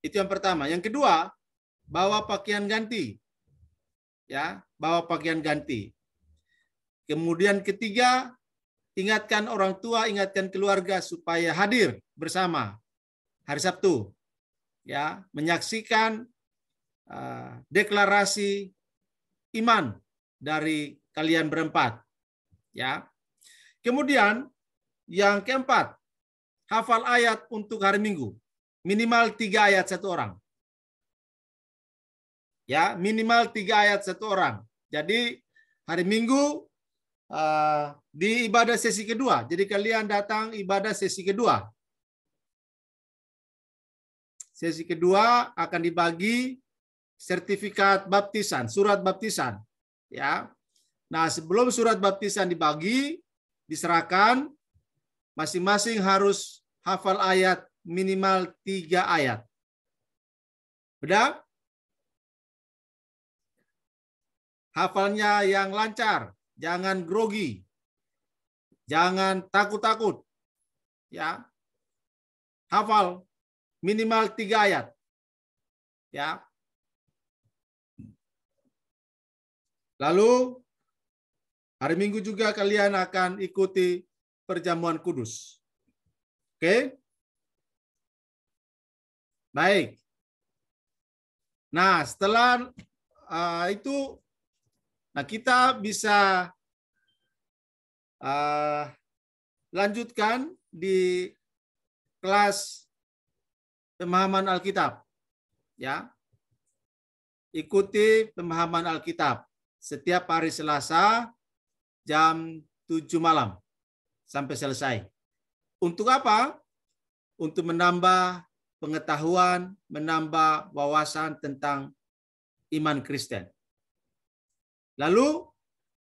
Itu yang pertama. Yang kedua, bawa pakaian ganti. Ya, bawa pakaian ganti. Kemudian ketiga, ingatkan orang tua, ingatkan keluarga supaya hadir bersama hari Sabtu. Ya, menyaksikan deklarasi iman dari kalian berempat. Ya. Kemudian yang keempat, hafal ayat untuk hari Minggu. Minimal 3 ayat satu orang. Ya, minimal 3 ayat satu orang. Jadi hari Minggu di ibadah sesi kedua. Jadi kalian datang ibadah sesi kedua. Sesi kedua akan dibagi sertifikat baptisan, surat baptisan. Ya. Nah, sebelum surat baptisan dibagi, diserahkan, masing-masing harus hafal ayat minimal 3 ayat. Benar? Hafalnya yang lancar, jangan grogi, jangan takut-takut. Ya, hafal minimal 3 ayat. Ya. Lalu hari Minggu juga kalian akan ikuti perjamuan kudus. Oke? Baik. Nah, setelah itu, nah kita bisa lanjutkan di kelas pemahaman Alkitab. Ya. Ikuti pemahaman Alkitab setiap hari Selasa jam 7 malam sampai selesai. Untuk apa? Untuk menambah pengetahuan, menambah wawasan tentang iman Kristen. Lalu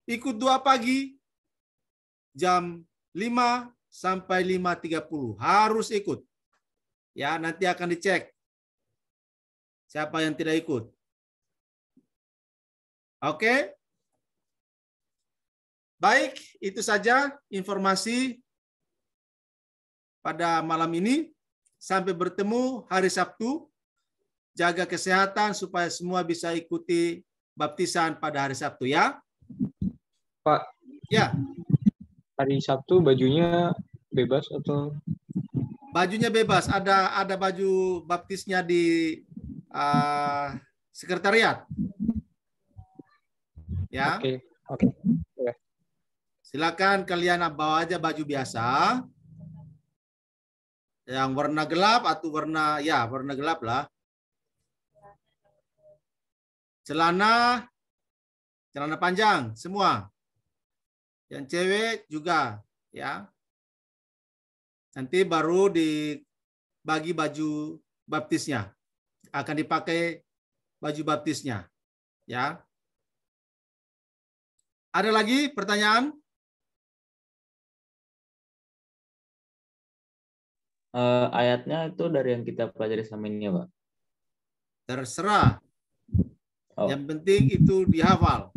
ikut doa pagi jam 5 sampai 5.30. Harus ikut. Ya, nanti akan dicek siapa yang tidak ikut. Oke. Baik, itu saja informasi pada malam ini. Sampai bertemu hari Sabtu. Jaga kesehatan supaya semua bisa ikuti baptisan pada hari Sabtu ya. Pak. Ya. Hari Sabtu bajunya bebas atau? Bajunya bebas. Ada baju baptisnya di sekretariat. Ya. Oke. Ya. Silakan kalian bawa aja baju biasa. Yang warna gelap atau warna gelap lah. Celana panjang semua. Yang cewek juga ya. Nanti baru dibagi baju baptisnya. Akan dipakai baju baptisnya. Ya. Ada lagi pertanyaan? Ayatnya itu dari yang kita pelajari sama ini, Pak. Terserah. Oh. Yang penting itu dihafal.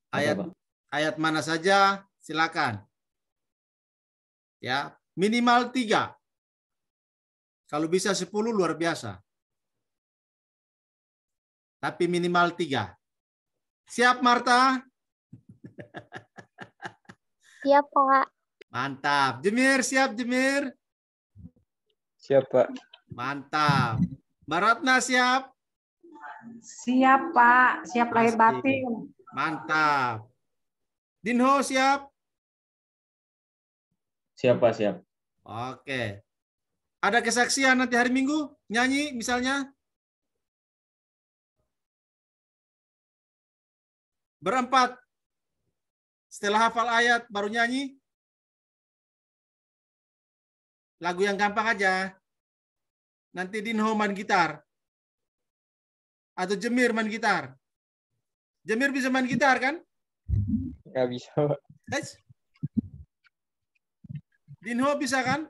Apa, Pak? Ayat mana saja, silakan. Ya, minimal 3. Kalau bisa 10 luar biasa. Tapi minimal 3. Siap, Marta? Siap, Pak. Mantap. Jemir, siap, Jemir? Siap, Pak. Mantap. Mbak Ratna siap? Siap, Pak. Siap lahir batin. Mantap. Dinho siap? Siap, Pak, siap. Oke. Ada kesaksian nanti hari Minggu? Nyanyi misalnya? Berempat. Setelah hafal ayat baru nyanyi? Lagu yang gampang aja. Nanti Dinho main gitar. Atau Jemir main gitar. Jemir bisa main gitar kan? Nggak bisa, Pak. Dinho bisa kan?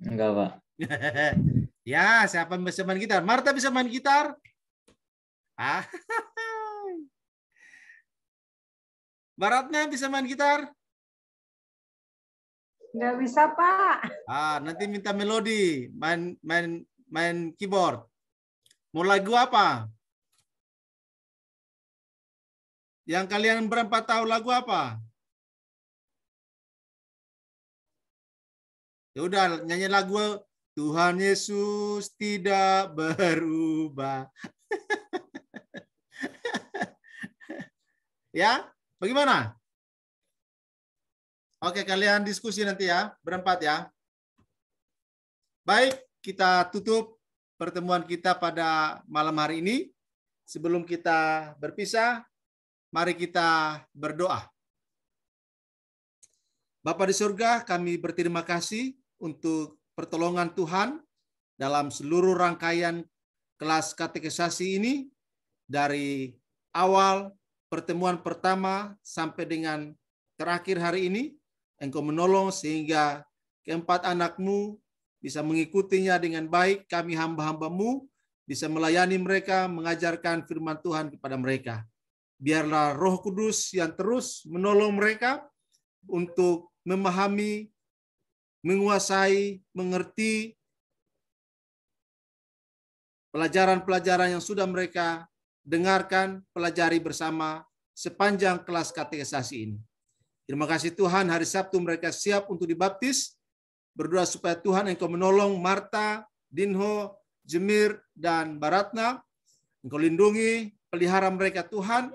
Enggak, Pak. Ya, siapa yang bisa main gitar? Marta bisa main gitar? Ah. Baratna bisa main gitar? Nggak bisa, Pak. Nanti minta melodi, main keyboard. Mau lagu apa? Yang kalian berempat tahu lagu apa? Ya udah, nyanyi lagu Tuhan Yesus tidak berubah. Ya, bagaimana? Oke, kalian diskusi nanti ya, berempat ya. Baik, kita tutup pertemuan kita pada malam hari ini. Sebelum kita berpisah, mari kita berdoa. Bapa di surga, kami berterima kasih untuk pertolongan Tuhan dalam seluruh rangkaian kelas katekisasi ini, dari awal pertemuan pertama sampai dengan terakhir hari ini. Engkau menolong sehingga keempat anak-Mu bisa mengikutinya dengan baik. Kami hamba-hamba-Mu bisa melayani mereka, mengajarkan firman Tuhan kepada mereka. Biarlah Roh Kudus yang terus menolong mereka untuk memahami, menguasai, mengerti pelajaran-pelajaran yang sudah mereka dengarkan, pelajari bersama sepanjang kelas katekisasi ini. Terima kasih Tuhan, hari Sabtu mereka siap untuk dibaptis. Berdoa supaya Tuhan Engkau menolong Marta, Dinho, Jemir, dan Baratna. Engkau lindungi, pelihara mereka Tuhan.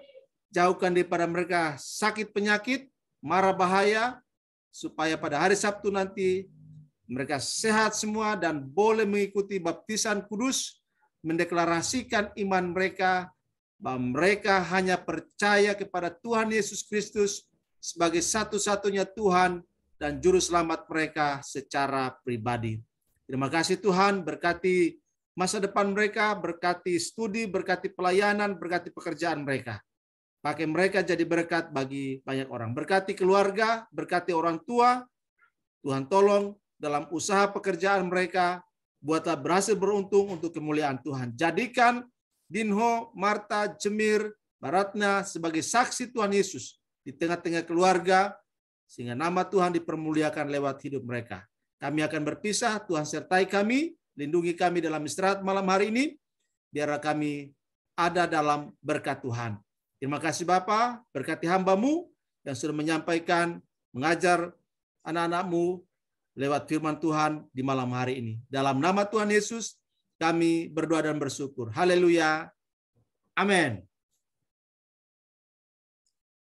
Jauhkan daripada mereka sakit penyakit, mara bahaya, supaya pada hari Sabtu nanti mereka sehat semua dan boleh mengikuti baptisan kudus, mendeklarasikan iman mereka, bahwa mereka hanya percaya kepada Tuhan Yesus Kristus sebagai satu-satunya Tuhan dan Juru Selamat mereka secara pribadi. Terima kasih Tuhan, berkati masa depan mereka, berkati studi, berkati pelayanan, berkati pekerjaan mereka. Pakai mereka jadi berkat bagi banyak orang. Berkati keluarga, berkati orang tua. Tuhan tolong dalam usaha pekerjaan mereka, buatlah berhasil beruntung untuk kemuliaan Tuhan. Jadikan Dinho, Marta, Jemir, Baratna sebagai saksi Tuhan Yesus di tengah-tengah keluarga, sehingga nama Tuhan dipermuliakan lewat hidup mereka. Kami akan berpisah, Tuhan sertai kami, lindungi kami dalam istirahat malam hari ini, biarlah kami ada dalam berkat Tuhan. Terima kasih Bapa, berkati hamba-Mu yang sudah menyampaikan, mengajar anak-anak-Mu lewat firman Tuhan di malam hari ini. Dalam nama Tuhan Yesus, kami berdoa dan bersyukur. Haleluya. Amin.